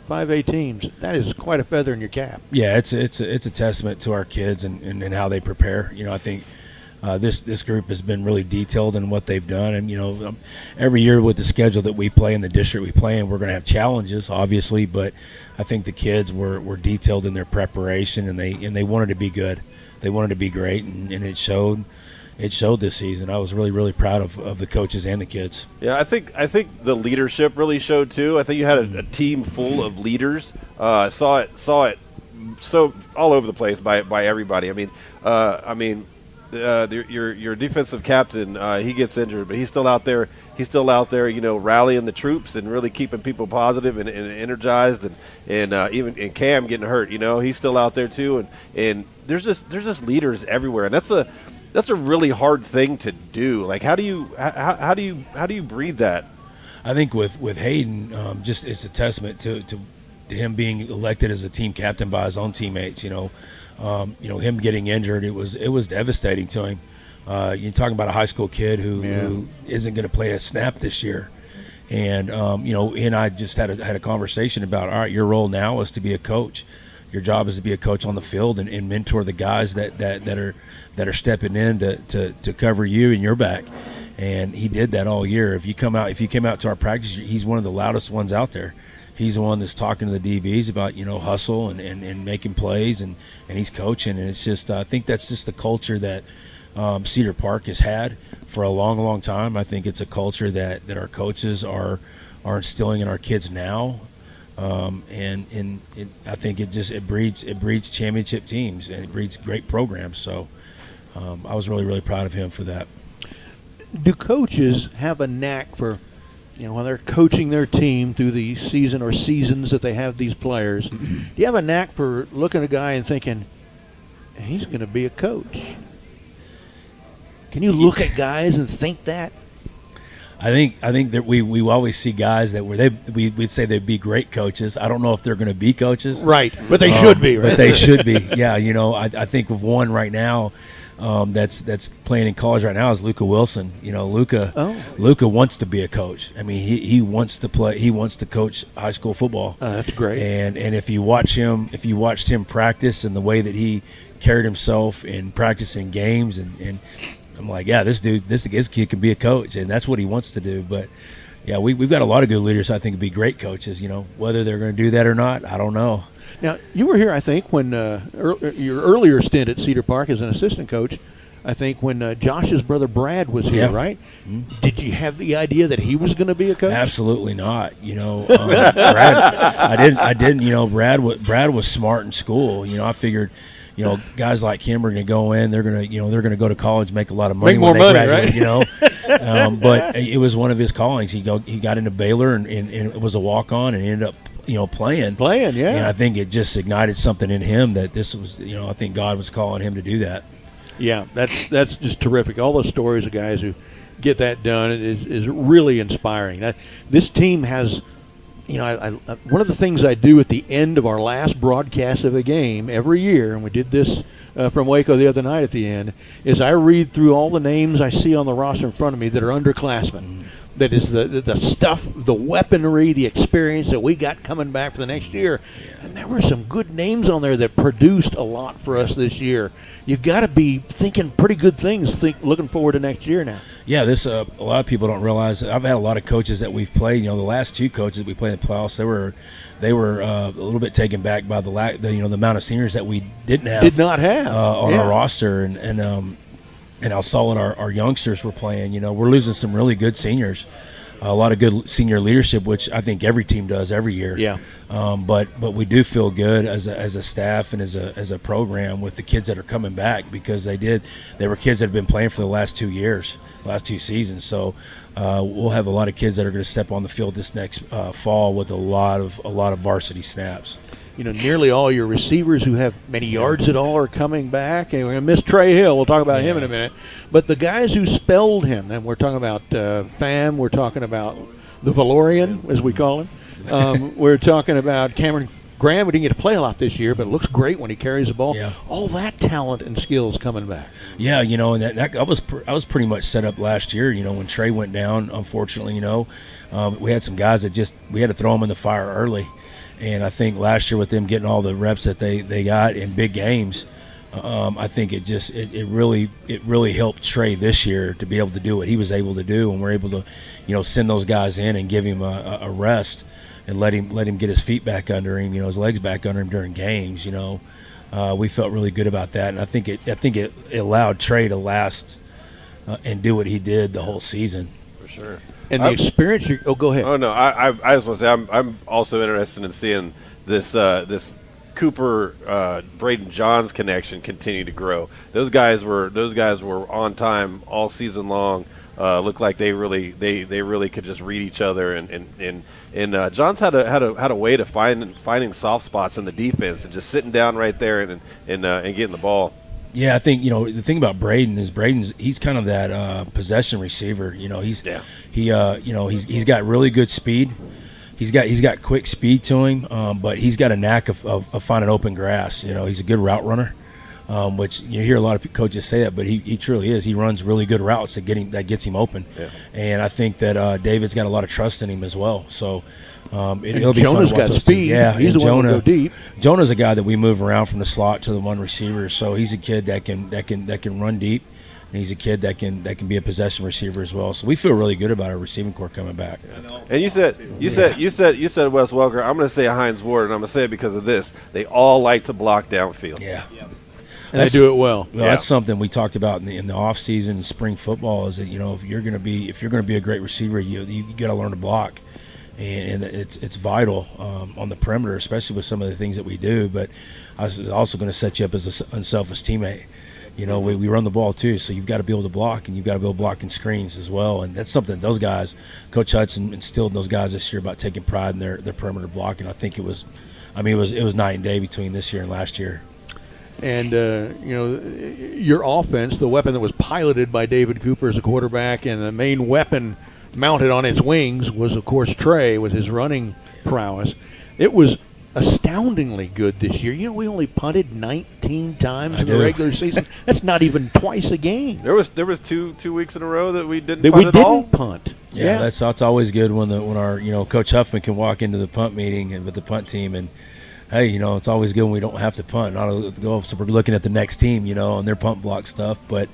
5A teams. That is quite a feather in your cap. Yeah, it's a testament to our kids and how they prepare. I think this group has been really detailed in what they've done, and every year with the schedule that we play in the district we play in, we're going to have challenges, obviously, but I think the kids were detailed in their preparation, and they wanted to be good. They wanted to be great, and it showed. It showed this season. I was really, really proud of the coaches and the kids. Yeah, I think the leadership really showed too. I think you had a team full of leaders. Saw it so all over the place by everybody. Your defensive captain, he gets injured, but he's still out there. He's still out there, rallying the troops and really keeping people positive and energized. And even Cam getting hurt, he's still out there too. And there's just leaders everywhere, and that's a really hard thing to do. Like, how do you breathe that? I think with Hayden, just it's a testament to him being elected as a team captain by his own teammates. Him getting injured, it was devastating to him. You're talking about a high school kid who isn't going to play a snap this year, and he and I just had a conversation about, all right, your role now is to be a coach. Your job is to be a coach on the field and mentor the guys that are stepping in to cover you and your back. And he did that all year. If you came out to our practice, he's one of the loudest ones out there. He's the one that's talking to the DBs about hustle and making plays, and he's coaching. And it's just I think that's just the culture that Cedar Park has had for a long, long time. I think it's a culture that our coaches are instilling in our kids now. I think it breeds championship teams, and it breeds great programs. So I was really, really proud of him for that. Do coaches have a knack for, when they're coaching their team through the season or seasons that they have these players, do you have a knack for looking at a guy and thinking, he's going to be a coach? Can you look at guys and think that? I think that we always see guys that we'd say they'd be great coaches. I don't know if they're going to be coaches, right? But they should be, right? But they should be. Yeah, I think of one right now that's playing in college right now is Luca Wilson. Luca wants to be a coach. I mean, he wants to play. He wants to coach high school football. That's great. And if you watched him practice and the way that he carried himself in practicing games and I'm like, yeah, this kid can be a coach, and that's what he wants to do. But, yeah, we've got a lot of good leaders I think would be great coaches. Whether they're going to do that or not, I don't know. Now, you were here, I think, when your earlier stint at Cedar Park as an assistant coach, I think when Josh's brother Brad was here, right? Mm-hmm. Did you have the idea that he was going to be a coach? Absolutely not. Brad, I didn't. Brad was smart in school. I figured – guys like him are going to go in. They're going to go to college, make a lot of money when they graduate. Right? But it was one of his callings. He got into Baylor and it was a walk on and ended up playing. Yeah. And I think it just ignited something in him that this was I think God was calling him to do that. Yeah, that's just terrific. All those stories of guys who get that done is really inspiring. This team has. One of the things I do at the end of our last broadcast of a game every year, and we did this from Waco the other night at the end, is I read through all the names I see on the roster in front of me that are underclassmen. That is the stuff, the weaponry, the experience that we got coming back for the next year. Yeah. And there were some good names on there that produced a lot for us this year. You've got to be thinking pretty good things, looking forward to next year now. Yeah, a lot of people don't realize that I've had a lot of coaches that we've played. The last 2 coaches that we played in the playoffs, they were a little bit taken back by the amount of seniors that we did not have on our roster, and how solid our youngsters were playing. We're losing some really good seniors. A lot of good senior leadership, which I think every team does every year. Yeah. But we do feel good as a staff and as a program with the kids that are coming back because they were kids that have been playing for the last 2 years, last 2 seasons. So we'll have a lot of kids that are going to step on the field this next fall with a lot of varsity snaps. Nearly all your receivers who have many yards at all are coming back. And we're going to miss Trey Hill. We'll talk about him in a minute. But the guys who spelled him, and we're talking about Pham, we're talking about the Valorian, as we call him. We're talking about Cameron Graham didn't get to play a lot this year, but it looks great when he carries the ball. Yeah. All that talent and skills coming back. Yeah, and that I was pretty much set up last year. When Trey went down, unfortunately, we had some guys that we had to throw them in the fire early, and I think last year with them getting all the reps that they got in big games, I think it really helped Trey this year to be able to do what he was able to do, and we're able to send those guys in and give him a rest. And let him get his feet back under him, his legs back under him during games. We felt really good about that, and I think it allowed Trey to last and do what he did the whole season. For sure. And the experience. Go ahead. Oh no, I just want to say I'm also interested in seeing this Cooper Braden Johns connection continue to grow. Those guys were on time all season long. Looked like they really could just read each other, and Johns had a way to finding soft spots in the defense and just sitting down right there and getting the ball. Yeah, I think the thing about he's kind of that possession receiver. He's got really good speed. He's got quick speed to him, but he's got a knack of finding open grass. He's a good route runner. Which you hear a lot of coaches say that, but he truly is. He runs really good routes that gets him open, and I think that David's got a lot of trust in him as well. So it'll be fun Jonah's to watch got speed. Yeah, he's the one to go deep. Jonah's a guy that we move around from the slot to the one receiver, so he's a kid that can run deep, and he's a kid that can be a possession receiver as well. So we feel really good about our receiving core coming back. And you said Wes Welker. I'm going to say Hines Ward, and I'm going to say it because of this. They all like to block downfield. Yeah. And they do it well. That's something we talked about in the off season, spring football. Is that if you're going to be a great receiver, you got to learn to block, and it's vital on the perimeter, especially with some of the things that we do. But I was also going to set you up as an unselfish teammate. We run the ball too, so you've got to be able to block, and you've got to be able to block in screens as well. And that's something those guys, Coach Hudson instilled in those guys this year about taking pride in their perimeter blocking. I think it was night and day between this year and last year. And, your offense, the weapon that was piloted by David Cooper as a quarterback, and the main weapon mounted on its wings was, of course, Trey with his running prowess. It was astoundingly good this year. We only punted 19 times in the regular season. That's not even twice a game. There was two weeks in a row that we didn't punt at all. Punt. Yeah, that's always good when our Coach Huffman can walk into the punt meeting and with the punt team and, hey, it's always good when we don't have to punt. So we're looking at the next team, and their punt block stuff. But,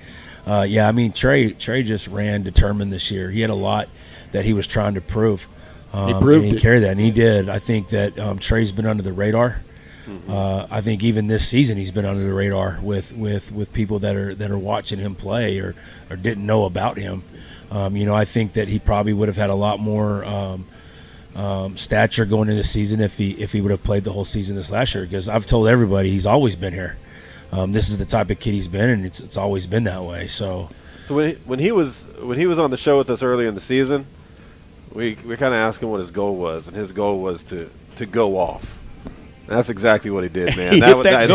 Trey just ran determined this year. He had a lot that he was trying to prove. He proved and he it. carried that, and he did. I think that Trey's been under the radar. Mm-hmm. I think even this season he's been under the radar with people that are watching him play or didn't know about him. I think that he probably would have had a lot more stature going into the season if he would have played the whole season this last year, because I've told everybody he's always been here. This is the type of kid he's been, and it's always been that way. So when he was on the show with us earlier in the season, we kind of asked him what his goal was, and his goal was to go off. And that's exactly what he did, man. That's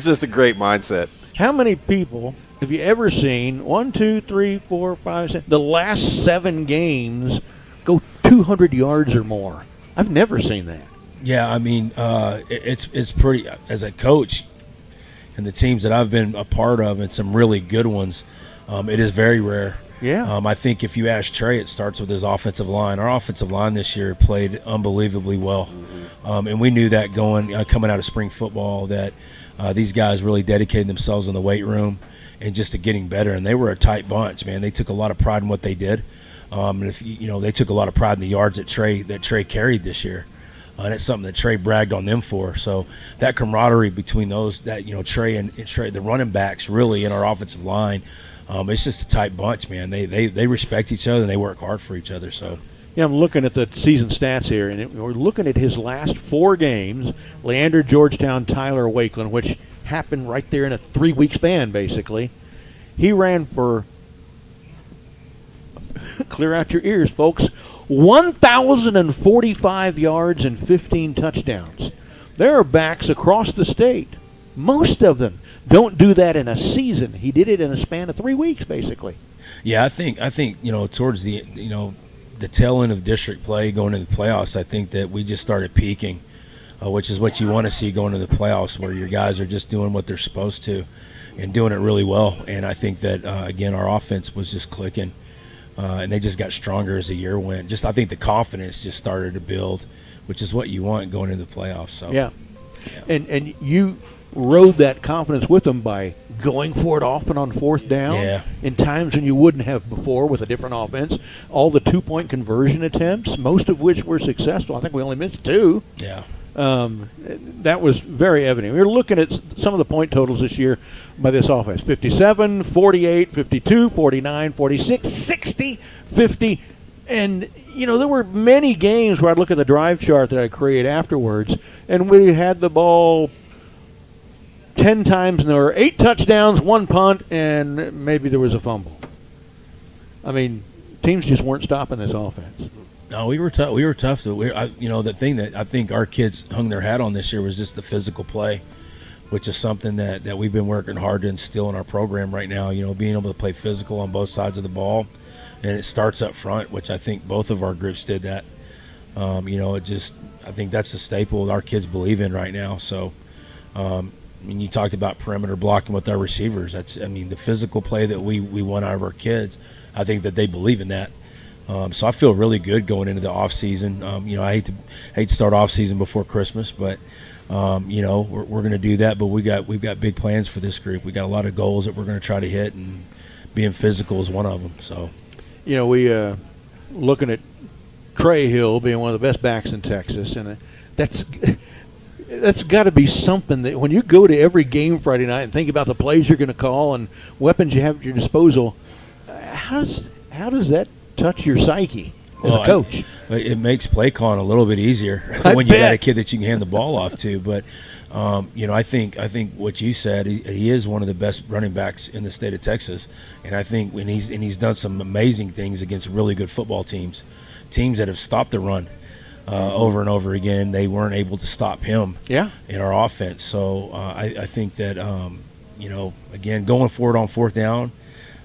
just a great mindset. How many people have you ever seen? 1, 2, 3, 4, 5, 6. The last 7 games go 200 yards or more. I've never seen that. Yeah, it's pretty. As a coach, and the teams that I've been a part of, and some really good ones, it is very rare. Yeah. I think if you ask Trey, it starts with his offensive line. Our offensive line this year played unbelievably well, and we knew that coming out of spring football that these guys really dedicated themselves in the weight room and just to getting better. And they were a tight bunch, man. They took a lot of pride in what they did. And they took a lot of pride in the yards that Trey carried this year, and it's something that Trey bragged on them for. So that camaraderie between those, Trey and Trey, the running backs, really in our offensive line, it's just a tight bunch, man. They respect each other and they work hard for each other. So. Yeah, I'm looking at the season stats here, and we're looking at his last 4 games: Leander, Georgetown, Tyler, Wakeland, which happened right there in a 3-week span, basically. He ran for. Clear out your ears, folks. 1,045 yards and 15 touchdowns. There are backs across the state. Most of them don't do that in a season. He did it in a span of 3 weeks, basically. Yeah, I think towards the the tail end of district play going into the playoffs, I think that we just started peaking, which is what you want to see going into the playoffs, where your guys are just doing what they're supposed to and doing it really well. And I think that, again, our offense was just clicking, and they just got stronger as the year went. I think the confidence just started to build, which is what you want going into the playoffs. So yeah. And you rode that confidence with them by going for it often on fourth down in times when you wouldn't have before with a different offense. All the two-point conversion attempts, most of which were successful. I think we only missed 2. Yeah. That was very evident. We were looking at some of the point totals this year by this offense: 57, 48, 52, 49, 46, 60, 50. And, there were many games where I'd look at the drive chart that I create afterwards, and we had the ball 10 times, and there were 8 touchdowns, 1 punt, and maybe there was a fumble. I mean, teams just weren't stopping this offense. No, we were tough. We were tough. The thing that I think our kids hung their hat on this year was just the physical play, which is something that we've been working hard to instill in our program right now. Being able to play physical on both sides of the ball, and it starts up front, which I think both of our groups did that. I think that's the staple our kids believe in right now. So. You talked about perimeter blocking with our receivers. The physical play that we want out of our kids, I think that they believe in that. So I feel really good going into the off season. I hate to start off season before Christmas, but we're going to do that. But we've got big plans for this group. We got a lot of goals that we're going to try to hit, and being physical is one of them. So, we looking at Trey Hill being one of the best backs in Texas, and that's got to be something that when you go to every game Friday night and think about the plays you're going to call and weapons you have at your disposal, how does that touch your psyche as a coach? It makes play calling a little bit easier when you got a kid that you can hand the ball off to. But I think what you said, he is one of the best running backs in the state of Texas, and I think he's done some amazing things against really good football teams that have stopped the run. Over and over again, they weren't able to stop him in our offense. So I think that, again, going forward on fourth down,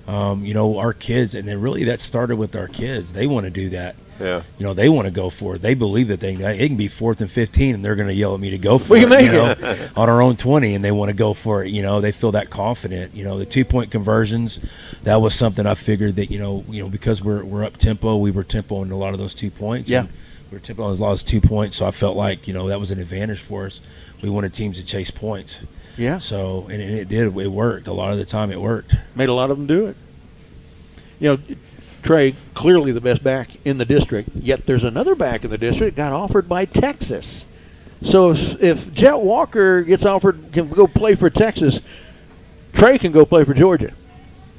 our kids, and then really that started with our kids. They want to do that. Yeah. They want to go for it. They believe that it can be 4th and 15, and they're going to yell at me to go for it. We can make it on our own 20, and they want to go for it. They feel that confident. The 2-point conversions, that was something I figured that because we're up tempo, we were tempo in a lot of those 2 points. Yeah. We were tipping on as low as 2 points, so I felt like, that was an advantage for us. We wanted teams to chase points. Yeah. So, and it did. It worked. A lot of the time it worked. Made a lot of them do it. Trey, clearly the best back in the district, yet there's another back in the district got offered by Texas. So if Jet Walker gets offered, can go play for Texas, Trey can go play for Georgia.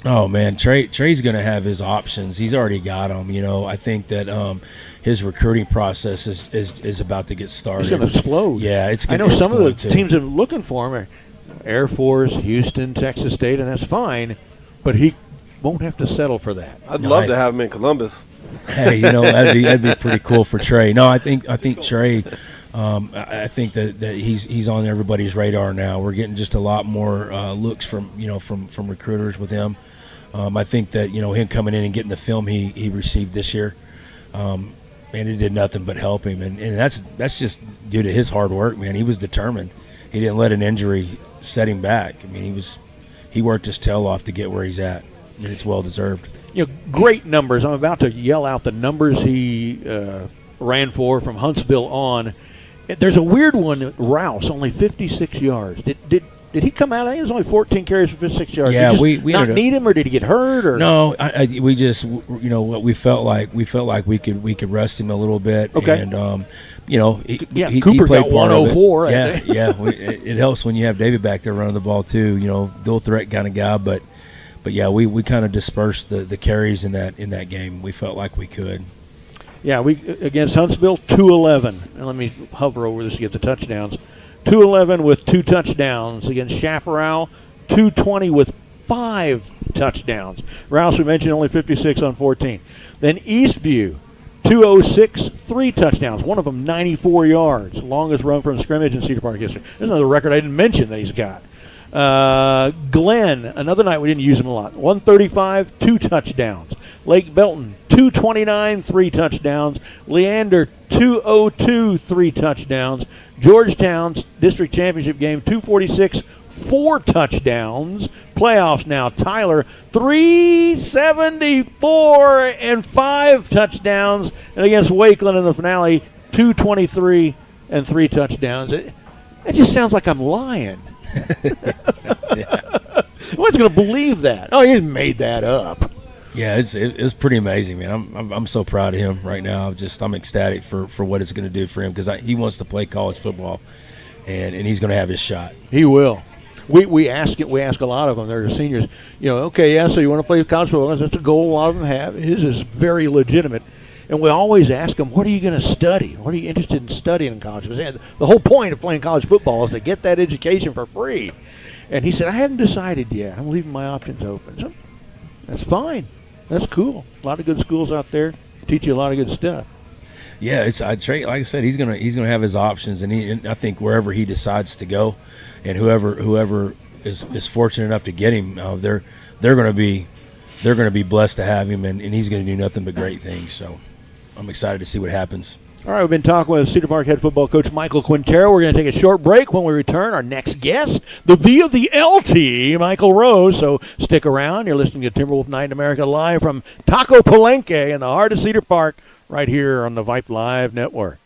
Oh, man, Trey's going to have his options. He's already got them. I think that his recruiting process is about to get started. It's going to explode. Yeah, I know some of the teams that are looking for him are Air Force, Houston, Texas State, and that's fine, but he won't have to settle for that. I'd love to have him in Columbus. Hey, that'd be pretty cool for Trey. No, I think Trey. I think that he's on everybody's radar now. We're getting just a lot more looks from recruiters with him. I think that him coming in and getting the film he received this year, man, it did nothing but help him, and that's just due to his hard work, man. He was determined. He didn't let an injury set him back. I mean, he worked his tail off to get where he's at, and it's well deserved. Great numbers. I'm about to yell out the numbers he ran for from Huntsville on. There's a weird one, Rouse, only 56 yards. Did he come out? I think it was only 14 carries for 56 yards. Yeah, did we not need him, or did he get hurt? Or no, we just what we felt like we could rest him a little bit. Okay, and Cooper played got 104. It helps when you have David back there running the ball too. Dual threat kind of guy, but yeah, we kind of dispersed the carries in that game. We felt like we could. Yeah, we against Huntsville, 211. And let me hover over this to get the touchdowns. 211 with 2 touchdowns. Against Chaparral, 220 with 5 touchdowns. Rouse, we mentioned, only 56 on 14. Then Eastview, 206, 3 touchdowns. One of them 94 yards. Longest run from scrimmage in Cedar Park history. There's another record I didn't mention that he's got. Glenn, another night we didn't use him a lot. 135, 2 touchdowns. Lake Belton, 229, 3 touchdowns. Leander, 202, 3 touchdowns. Georgetown's district championship game, 246, 4 touchdowns. Playoffs now. Tyler, 374 and 5 touchdowns. And against Wakeland in the finale, 223 and 3 touchdowns. It just sounds like I'm lying. Nobody's going to believe that. Oh, you made that up. Yeah, it's pretty amazing, man. I'm so proud of him right now. I'm ecstatic for what it's going to do for him, because he wants to play college football, and he's going to have his shot. He will. We ask a lot of them. They're seniors. Okay, yeah. So you want to play college football? That's a goal a lot of them have. His is very legitimate, and we always ask them, "What are you going to study? What are you interested in studying in college?" The whole point of playing college football is to get that education for free. And he said, "I haven't decided yet. I'm leaving my options open." So that's fine. That's cool. A lot of good schools out there teach you a lot of good stuff. Yeah, like I said, he's gonna have his options, and I think wherever he decides to go, and whoever is fortunate enough to get him, they're gonna be blessed to have him, and he's gonna do nothing but great things. So I'm excited to see what happens. All right, we've been talking with Cedar Park head football coach Michael Quintero. We're going to take a short break. When we return, our next guest, the V of the LT, Michael Rose. So stick around. You're listening to Timberwolf Night in America live from Taco Palenque in the heart of Cedar Park, right here on the Vype Live Network.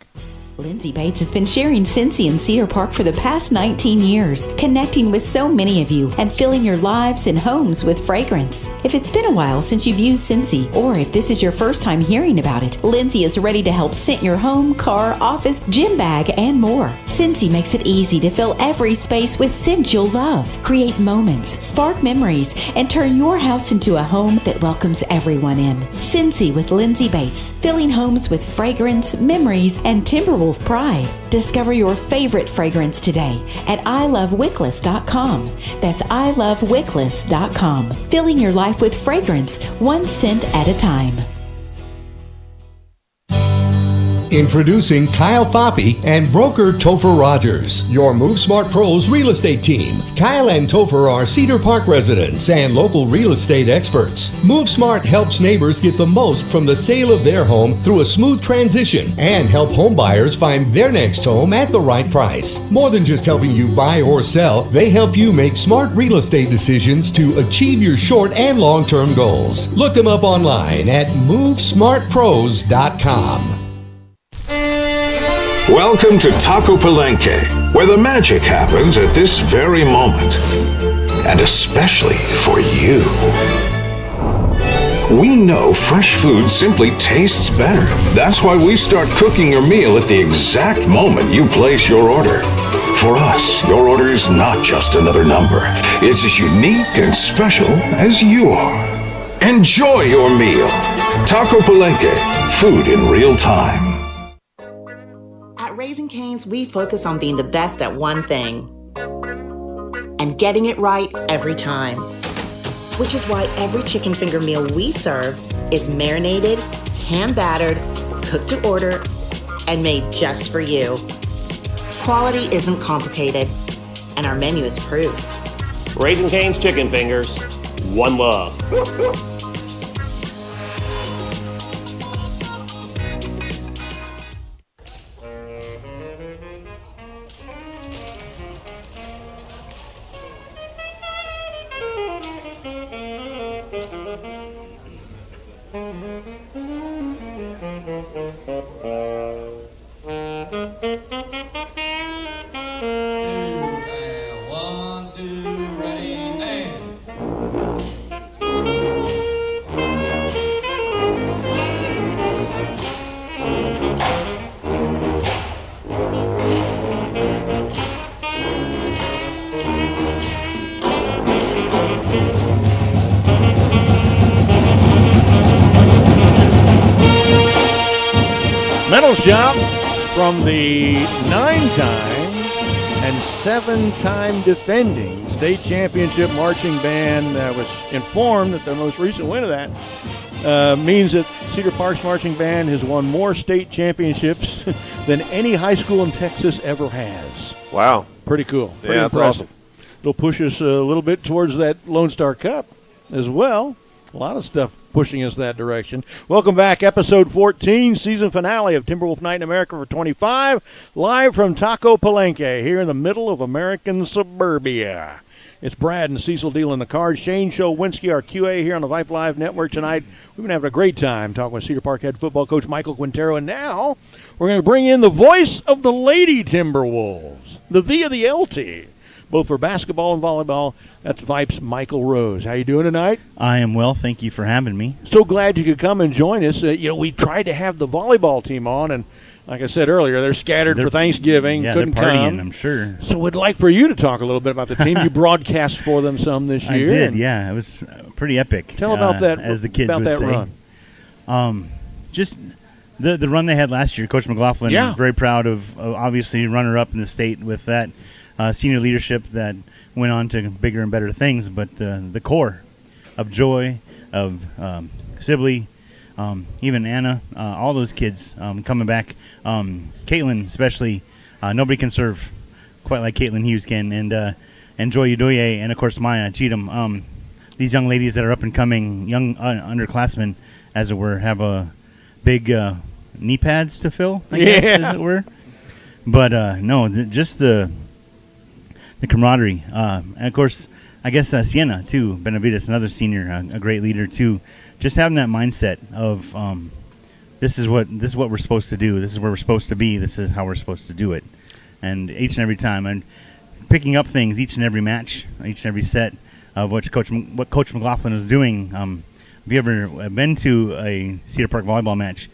Lindsay Bates has been sharing Cincy in Cedar Park for the past 19 years, connecting with so many of you and filling your lives and homes with fragrance. If it's been a while since you've used Cincy, or if this is your first time hearing about it, Lindsay is ready to help scent your home, car, office, gym bag, and more. Cincy makes it easy to fill every space with scent you'll love. Create moments, spark memories, and turn your house into a home that welcomes everyone in. Cincy with Lindsay Bates, filling homes with fragrance, memories, and Timberwolf pride. Discover your favorite fragrance today at ilovewickless.com. That's ilovewickless.com. Filling your life with fragrance, one scent at a time. Introducing Kyle Foppe and broker Topher Rogers, your Move Smart Pros real estate team. Kyle and Topher are Cedar Park residents and local real estate experts. Move Smart helps neighbors get the most from the sale of their home through a smooth transition and help home buyers find their next home at the right price. More than just helping you buy or sell, they help you make smart real estate decisions to achieve your short and long-term goals. Look them up online at MoveSmartPros.com. Welcome to Taco Palenque, where the magic happens at this very moment. And especially for you. We know fresh food simply tastes better. That's why we start cooking your meal at the exact moment you place your order. For us, your order is not just another number. It's as unique and special as you are. Enjoy your meal. Taco Palenque, food in real time. At Raising Cane's, we focus on being the best at one thing and getting it right every time. Which is why every chicken finger meal we serve is marinated, hand-battered, cooked to order, and made just for you. Quality isn't complicated, and our menu is proof. Raising Cane's chicken fingers, one love. Medals job from the 9-time and 7-time defending state championship marching band. Was informed that their most recent win of that means that Cedar Park's marching band has won more state championships than any high school in Texas ever has. Wow. Pretty cool. Pretty that's impressive. awesome. It'll push us a little bit towards that Lone Star Cup as well. A lot of stuff pushing us that direction. Welcome back, episode 14, season finale of Timberwolf Night in America for 25, live from Taco Palenque here in the middle of American suburbia. It's Brad and Cecil dealing the cards. Shane Showinski, our QA here on the Vype Live Network tonight. We've been having a great time talking with Cedar Park head football coach Michael Quintero, and now we're going to bring in the voice of the Lady Timberwolves, the V of the LT, both for basketball and volleyball. That's Vype's Michael Rose. How you doing tonight? I am well. Thank you for having me. So glad you could come and join us. We tried to have the volleyball team on, and like I said earlier, they're scattered for Thanksgiving. Yeah, couldn't they're partying, come. I'm sure. So we'd like for you to talk a little bit about the team. You broadcast for them some this year. I did, yeah. It was pretty epic. Tell about that, as the kids about would that say. Run. Just the run they had last year. Coach McLaughlin, very proud of obviously runner-up in the state with that senior leadership that went on to bigger and better things. But the core of Joy, of Sibley, even Anna, all those kids coming back. Caitlin especially, nobody can serve quite like Caitlin Hughes can, and Joy Udoye, and of course Maya Cheatham. These young ladies that are up and coming, young underclassmen, as it were, have a big knee pads to fill, I guess, as it were. But just the camaraderie, and of course, I guess Sienna too, Benavides, another senior, a great leader too. Just having that mindset of this is what we're supposed to do. This is where we're supposed to be. This is how we're supposed to do it. And each and every time, and picking up things each and every match, each and every set of what Coach McLaughlin was doing. Have you ever been to a Cedar Park volleyball match?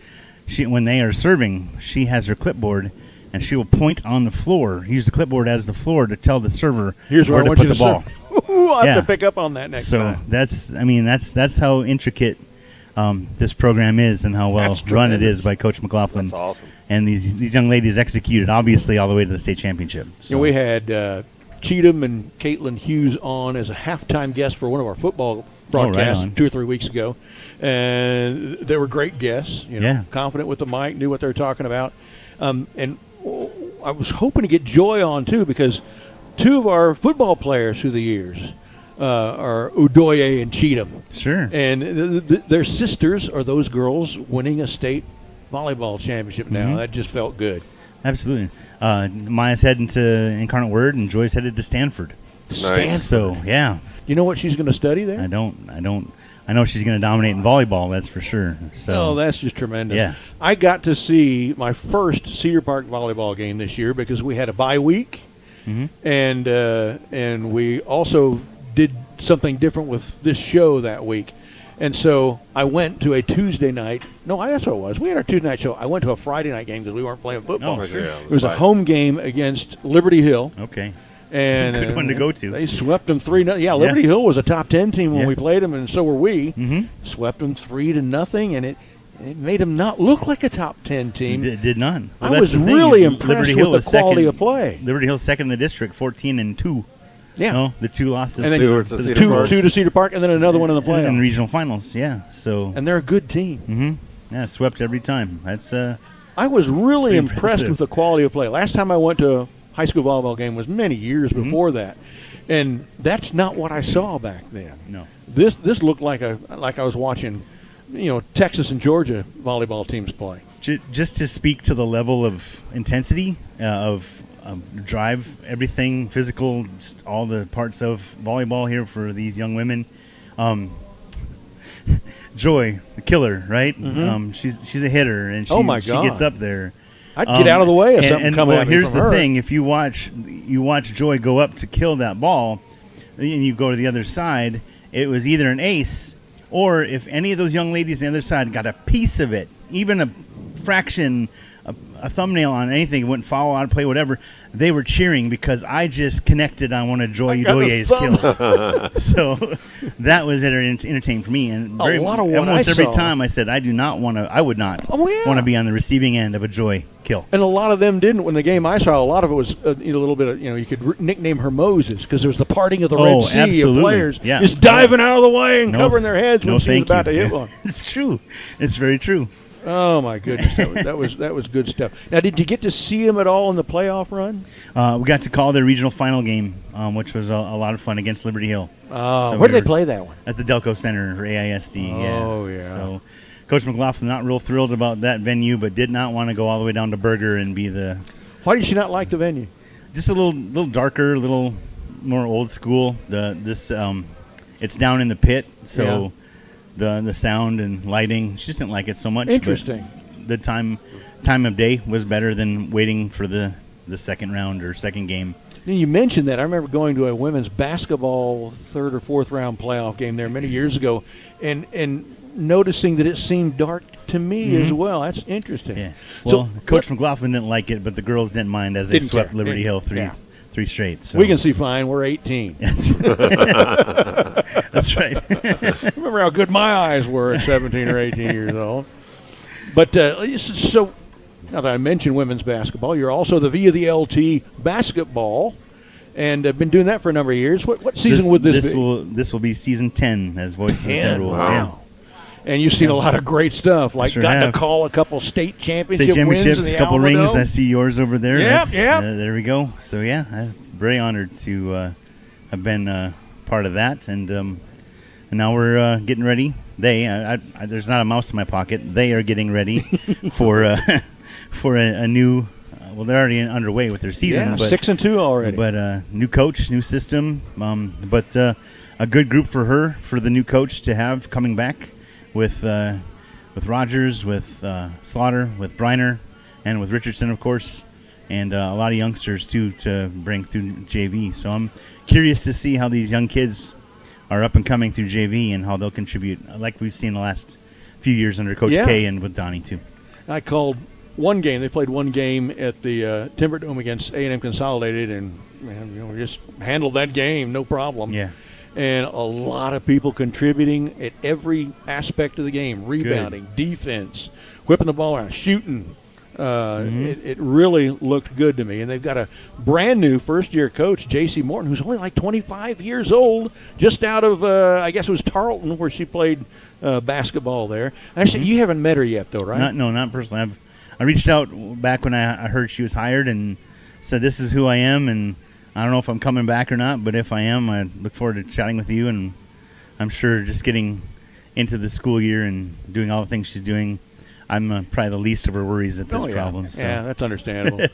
When they are serving, she has her clipboard, and she will point on the floor, use the clipboard as the floor to tell the server where to put the ball. I'll have to pick up on that next time. So that's how intricate this program is, and how well run it is by Coach McLaughlin. That's awesome. And these young ladies executed, obviously, all the way to the state championship. So. We had Cheatham and Caitlin Hughes on as a halftime guest for one of our football broadcasts 2 or 3 weeks ago, and they were great guests. Confident with the mic, knew what they were talking about, and I was hoping to get Joy on too, because two of our football players through the years are Udoye and Cheatham. Sure. And their sisters are those girls winning a state volleyball championship now. That just felt good. Absolutely. Maya's heading to Incarnate Word, and Joy's headed to Stanford. Stanford. So, yeah. You know what she's going to study there? I know she's going to dominate in volleyball, that's for sure. So that's just tremendous. Yeah. I got to see my first Cedar Park volleyball game this year because we had a bye week, and we also did something different with this show that week. And so I went to a Tuesday night. No, that's what it was. We had our Tuesday night show. I went to a Friday night game because we weren't playing football. Oh, sure. Yeah, it was a home game against Liberty Hill. Okay. And good one to go to. They swept them 3-0. Yeah, Liberty Hill was a top 10 team when we played them, and so were we. Swept them 3-0, and it made them not look like a top 10 team. It did not. Well, I was really impressed with the quality of play. Liberty Hill's second in the district, 14-2. Yeah. No, the 2 losses. And then two to Cedar Park, and then another one in the playoffs. In regional finals, yeah. So. And they're a good team. Yeah, swept every time. That's. I was really impressed with the quality of play. Last time I went to a high school volleyball game was many years before that, and that's not what I saw back then. No. This looked like I was watching, Texas and Georgia volleyball teams play. Just to speak to the level of intensity of drive, everything physical, just all the parts of volleyball here for these young women. Joy, the killer, right? She's a hitter, and she gets up there. I'd get out of the way of something coming at me here's from the her. thing: if you watch Joy go up to kill that ball, and you go to the other side, it was either an ace, or if any of those young ladies on the other side got a piece of it, even a fraction, a thumbnail on anything, wouldn't follow out of play, whatever, they were cheering because I just connected on one of Joy Udoye's kills. So that was entertaining for me. And almost every time I said, I would not want to be on the receiving end of a Joy kill. And a lot of them didn't. When the game I saw, a lot of it was a little bit of, you could nickname her Moses because there was the parting of the Red Sea of players just diving out of the way and covering their heads when she was about to hit one. It's true. It's very true. Oh my goodness, that was good stuff. Now, did you get to see him at all in the playoff run? We got to call their regional final game, which was a lot of fun against Liberty Hill. So where did they play that one? At the Delco Center, or AISD. Oh yeah. So Coach McLaughlin not real thrilled about that venue, but did not want to go all the way down to Berger and be the. Why did she not like the venue? Just a little darker, a little more old school. It's down in the pit, so the sound and lighting, she just didn't like it so much. Interesting. But the time of day was better than waiting for the second round or second game. You mentioned that. I remember going to a women's basketball third or fourth round playoff game there many years ago, and noticing that it seemed dark to me as well. That's interesting. Yeah. Well, Coach McLaughlin didn't like it, but the girls didn't mind as they swept Liberty Hill three straight. So. We can see fine. We're 18. Yes. That's right. Remember how good my eyes were at 17 or 18 years old. But so now that I mentioned women's basketball, you're also the V of the LT basketball, and I've been doing that for a number of years. What season would this be? This will be season 10 as voice of the Timberwolves. Wow. Yeah. And you've seen a lot of great stuff, like gotten to call a couple state championships, a couple rings. I see yours over there. Yeah. There we go. So I'm very honored to have been part of that, and now we're getting ready. There's not a mouse in my pocket. They are getting ready for a new. Well, they're already underway with their season. Yeah, 6-2 already. But new coach, new system. But a good group for the new coach to have coming back. With Rogers, with Slaughter, with Briner, and with Richardson, of course, and a lot of youngsters, too, to bring through JV. So I'm curious to see how these young kids are up and coming through JV and how they'll contribute, like we've seen the last few years under Coach K and with Donnie, too. I called one game. They played one game at the Timberdome against A&M Consolidated, and we just handled that game, no problem. Yeah. And a lot of people contributing at every aspect of the game, rebounding, defense, whipping the ball around, shooting. It really looked good to me. And they've got a brand-new first-year coach, J.C. Morton, who's only like 25 years old, just out of, I guess it was Tarleton, where she played basketball there. Actually, you haven't met her yet, though, right? Not personally. I reached out back when I heard she was hired and said, this is who I am, and I don't know if I'm coming back or not, but if I am, I look forward to chatting with you, and I'm sure just getting into the school year and doing all the things she's doing, I'm probably the least of her worries at this problem. So. Yeah, that's understandable.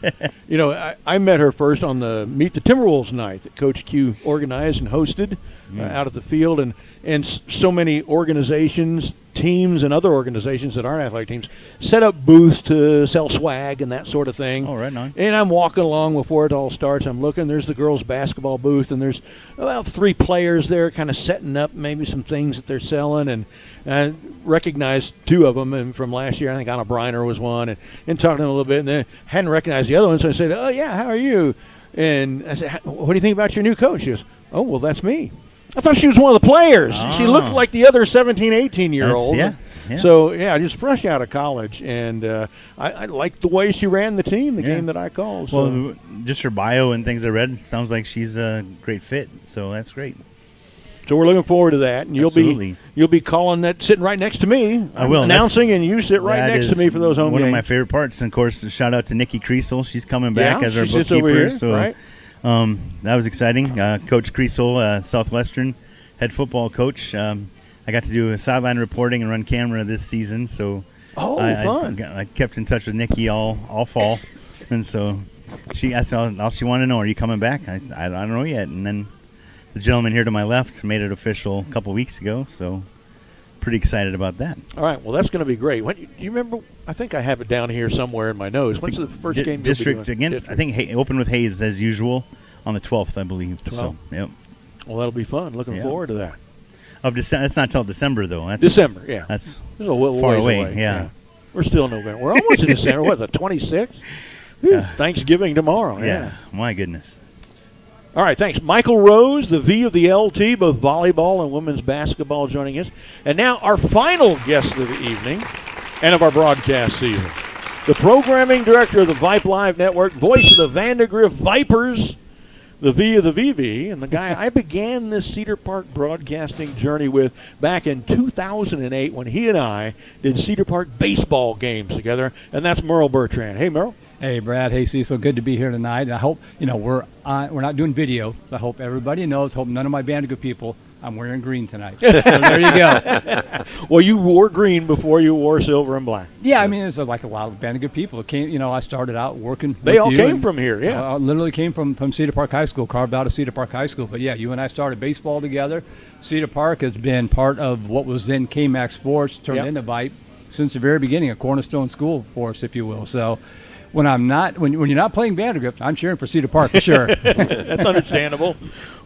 I met her first on the Meet the Timberwolves night that Coach Q organized and hosted out at the field, and so many organizations, teams, and other organizations that aren't athletic teams set up booths to sell swag and that sort of thing. Oh, right on. And I'm walking along before it all starts. I'm looking. There's the girls' basketball booth, and there's about 3 players there kind of setting up maybe some things that they're selling. And I recognized 2 of them and from last year. I think Anna Briner was one, and talking to them a little bit. And then hadn't recognized the other one, so I said, "Oh, yeah, how are you?" And I said, "What do you think about your new coach?" She goes, "Oh, well, that's me." I thought she was one of the players. Oh. She looked like the other 17, 18-year-old. Yeah. So, just fresh out of college. And I liked the way she ran the team, the game that I called. So. Well, just her bio and things I read, sounds like she's a great fit. So that's great. So we're looking forward to that. And you'll be calling that, sitting right next to me. I will. Announcing, and you sit right next to me for those home one games. Of my favorite parts. And, of course, shout out to Nikki Kriesel. She's coming back as our bookkeeper. bookkeeper. Over here, so right? That was exciting. Coach Kriesel, Southwestern head football coach. I got to do a sideline reporting and run camera this season. So fun. I kept in touch with Nikki all fall. And so that's all she wanted to know. Are you coming back? I don't know yet. And then the gentleman here to my left made it official a couple weeks ago. So pretty excited about that. All right. Well, that's going to be great. Do you remember? I think I have it down here somewhere in my notes. When's the first game? District against. I think open with Hayes as usual on the 12th, I believe. 12th. So, yep. Well, that'll be fun. Looking forward to that. That's not till December, though. That's December, yeah. That's far away. Yeah. We're still in November. We're almost in December. What, the 26th? Thanksgiving tomorrow. Yeah. My goodness. All right, thanks. Michael Rose, the V of the LT, both volleyball and women's basketball, joining us. And now our final guest of the evening and of our broadcast season, the programming director of the Vype Live Network, voice of the Vandegrift Vipers, the V of the VV, and the guy I began this Cedar Park broadcasting journey with back in 2008 when he and I did Cedar Park baseball games together, and that's Merle Bertrand. Hey, Merle. Hey, Brad. Hey, Cecil. Good to be here tonight. I hope, we're not doing video. I hope everybody knows. Hope none of my Bandicoot people, I'm wearing green tonight. So there you go. Well, you wore green before you wore silver and black. Yeah, I mean, it's like a lot of Bandicoot people. It came, I started out working. They all came from here, yeah. Literally came from Cedar Park High School, carved out of Cedar Park High School. But yeah, you and I started baseball together. Cedar Park has been part of what was then KMAX Sports, turned into Vype since the very beginning, a cornerstone school for us, if you will. So when you're not playing Vandergrift, I'm cheering for Cedar Park for sure. That's understandable.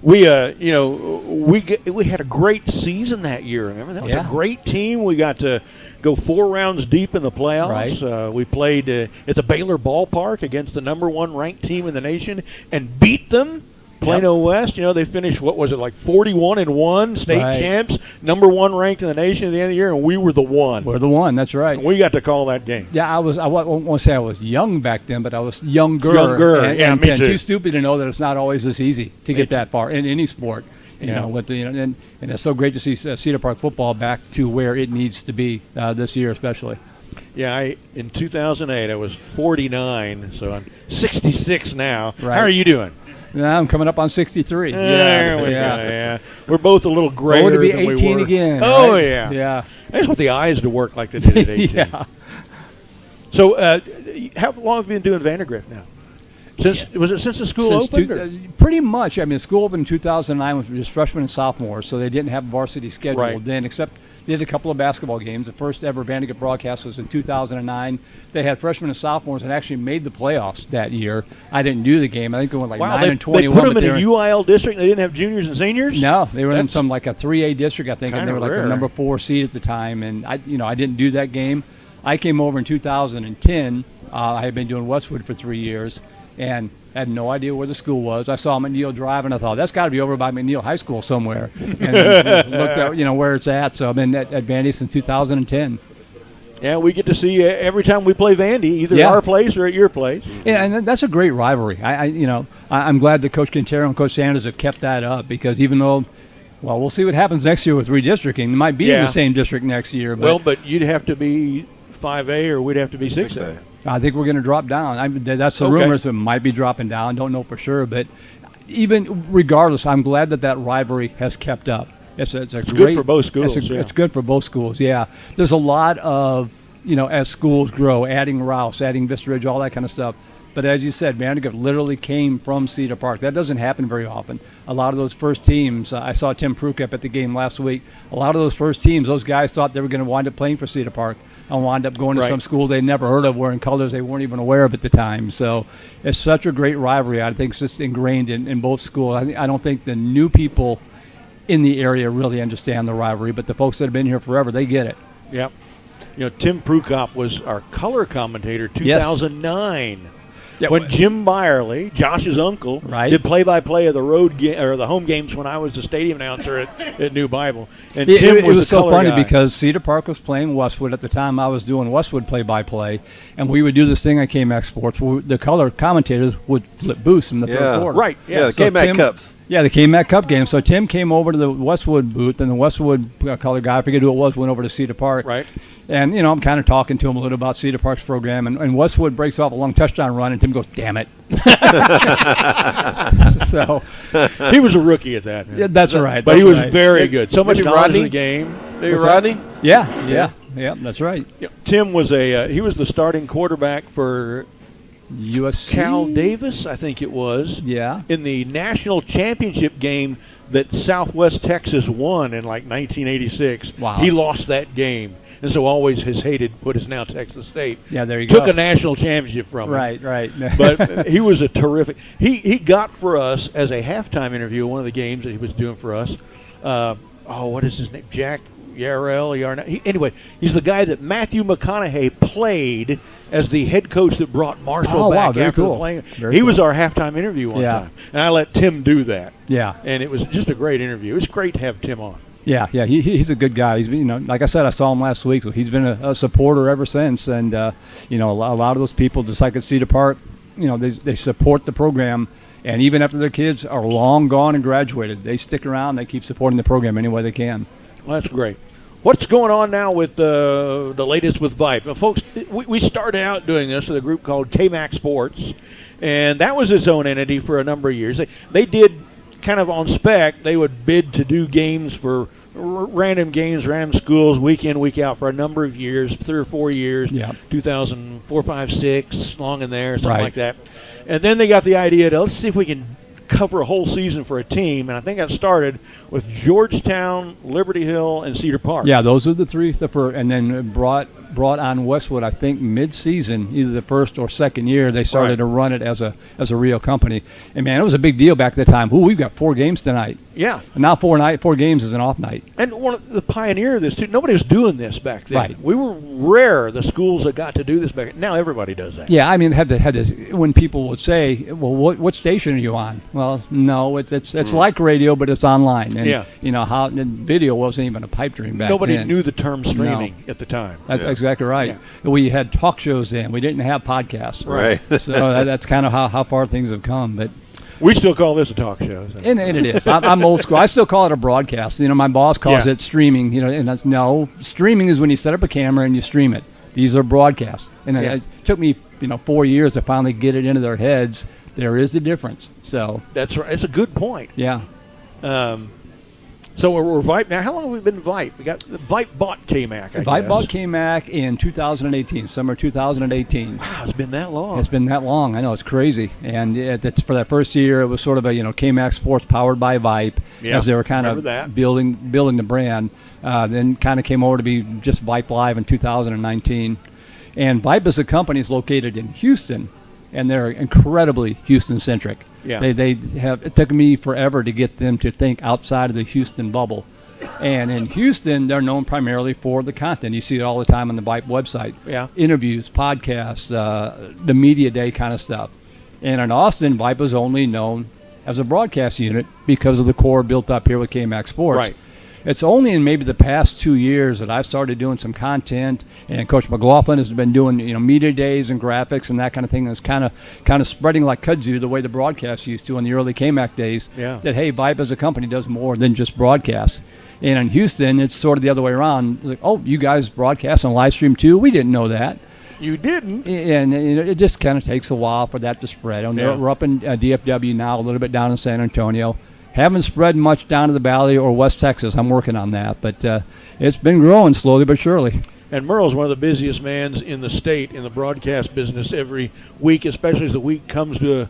We had a great season that year. Remember, that was a great team. We got to go 4 rounds deep in the playoffs. Right. We played at the Baylor Ballpark against the number 1 ranked team in the nation and beat them. Plano West, they finished, 41-1, state champs, number 1 ranked in the nation at the end of the year, and we were the one. We're the one, that's right. And we got to call that game. Yeah, I won't want to say I was young back then, but I was younger. And me too. Too stupid to know that it's not always this easy to get that far in any sport. And it's so great to see Cedar Park football back to where it needs to be this year especially. Yeah, in 2008, I was 49, so I'm 66 now. Right. How are you doing? I'm coming up on 63. Yeah. We're both a little grayer to be than 18 we were. again. Oh, right? yeah. Yeah. I just want the eyes to work like they did at 18. Yeah. So how long have you been doing Vandergrift now? Was it since the school opened? Pretty much. I mean, the school opened in 2009 was just freshmen and sophomores, so they didn't have a varsity schedule then, except they did a couple of basketball games. The first ever Vandergrift broadcast was in 2009. They had freshmen and sophomores and actually made the playoffs that year. I didn't do the game. I think they went 9-21. They put them in a UIL district. They didn't have juniors and seniors? No, they were in some like a 3A district, I think, and they were like rare. the number 4 seed at the time. And I didn't do that game. I came over in 2010. I had been doing Westwood for 3 years and had no idea where the school was. I saw McNeil Drive, and I thought, that's got to be over by McNeil High School somewhere. And looked at, where it's at. So I've been at Vandy since 2010. Yeah, we get to see every time we play Vandy, either at our place or at your place. Yeah, and that's a great rivalry. I'm glad that Coach Quintero and Coach Sanders have kept that up because even though, we'll see what happens next year with redistricting. It might be in the same district next year. But you'd have to be 5A or we'd have to be 6A. I think we're going to drop down. That's the rumors. It might be dropping down. Don't know for sure. But even regardless, I'm glad that rivalry has kept up. It's good for both schools. It's good for both schools, yeah. There's a lot of, as schools grow, adding Rouse, adding Vista Ridge, all that kind of stuff. But as you said, Vandergrift literally came from Cedar Park. That doesn't happen very often. A lot of those first teams, I saw Tim Prukop at the game last week. A lot of those first teams, those guys thought they were going to wind up playing for Cedar Park and wind up going to some school they never heard of, wearing colors they weren't even aware of at the time. So it's such a great rivalry. I think it's just ingrained in both schools. I don't think the new people in the area really understand the rivalry, but the folks that have been here forever, they get it. Yep. Tim Prukop was our color commentator 2009. When Jim Byerly, Josh's uncle, did play-by-play of the or the home games when I was the stadium announcer at New Bible. And Tim was so funny because Cedar Park was playing Westwood at the time. I was doing Westwood play-by-play, and we would do this thing at KMAX Sports where the color commentators would flip booths in the third quarter. Right. Yeah, the KMAC Cups. Yeah, the KMAC Cup game. So Tim came over to the Westwood booth, and the Westwood color guy, I forget who it was, went over to Cedar Park. Right. And, I'm kind of talking to him a little about Cedar Park's program. And Westwood breaks off a long touchdown run, and Tim goes, damn it. So he was a rookie at that. Yeah, that's right. But he was very good. So much knowledge of the game. Maybe Rodney? Yeah, that's right. Tim was he was the starting quarterback for USC? Cal Davis, I think it was. Yeah. In the national championship game that Southwest Texas won in like 1986. Wow. He lost that game. And so always has hated what is now Texas State. Yeah, there you Took go. a national championship from him. Right. But he was a terrific. He got for us as a halftime interview one of the games that he was doing for us. What is his name? Jack Yarrell. Anyway, he's the guy that Matthew McConaughey played as the head coach that brought Marshall back after the playing. He was our halftime interview one time. And I let Tim do that. Yeah. And it was just a great interview. It was great to have Tim on. Yeah, he's a good guy. He's been, like I said, I saw him last week, so he's been a supporter ever since. And a lot of those people, just like at Cedar Park, they support the program, and even after their kids are long gone and graduated, they stick around. They keep supporting the program any way they can. Well, that's great. What's going on now with the latest with Vype? Now, folks, we started out doing this with a group called KMAC Sports, and that was its own entity for a number of years. They did kind of on spec. They would bid to do games for random games, random schools, week in, week out for a number of years, 3 or 4 years, 2004, 5, 6, long in there, something like that. And then they got the idea to let's see if we can cover a whole season for a team, and I think that started with Georgetown, Liberty Hill, and Cedar Park. Yeah, those are the three. And then brought on Westwood, I think, mid-season, either the first or second year, they started to run it as a real company. And, man, it was a big deal back at the time. We've got 4 games tonight. Yeah. And now 4 games is an off night. And one of the pioneer of this, too, nobody was doing this back then. Right. We were rare, the schools that got to do this back then. Now everybody does that. Yeah, I mean, had to when people would say, well, what station are you on? Well, no, it's like radio, but it's online. And, video wasn't even a pipe dream back then. Nobody knew the term streaming at the time. That's exactly right. Yeah. We had talk shows then. We didn't have podcasts. Right. So that's kind of how far things have come. But we still call this a talk show. And it is. I'm old school. I still call it a broadcast. My boss calls it streaming. And that's streaming is when you set up a camera and you stream it. These are broadcasts. And it took me 4 years to finally get it into their heads. There is a difference. So that's right. It's a good point. Yeah. So we're Vype now. How long have we been Vype? We got Vype bought KMAC. Vype bought KMAC in 2018, summer 2018. Wow, it's been that long. It's been that long. I know, it's crazy. And for that first year, it was sort of a KMAC Sports powered by Vype, as they were kind of building the brand. Then kind of came over to be just Vype Live in 2019. And Vype as a company is located in Houston, and they're incredibly Houston-centric. Yeah. It took me forever to get them to think outside of the Houston bubble. And in Houston, they're known primarily for the content. You see it all the time on the Vype website. Yeah. Interviews, podcasts, the media day kind of stuff. And in Austin, Vype is only known as a broadcast unit because of the core built up here with KMAC Sports. Right. It's only in maybe the past 2 years that I've started doing some content, and Coach McLaughlin has been doing media days and graphics and that kind of thing. That's kind of spreading like kudzu the way the broadcast used to in the early KMAC days. Yeah. That hey, Vype as a company does more than just broadcast. And in Houston, it's sort of the other way around. Like, oh, you guys broadcast and live stream too? We didn't know that. You didn't. And it just kind of takes a while for that to spread. We're up in DFW now, a little bit down in San Antonio. Haven't spread much down to the Valley or West Texas. I'm working on that, but it's been growing slowly but surely. And Merle's one of the busiest mans in the state in the broadcast business every week, especially as the week comes to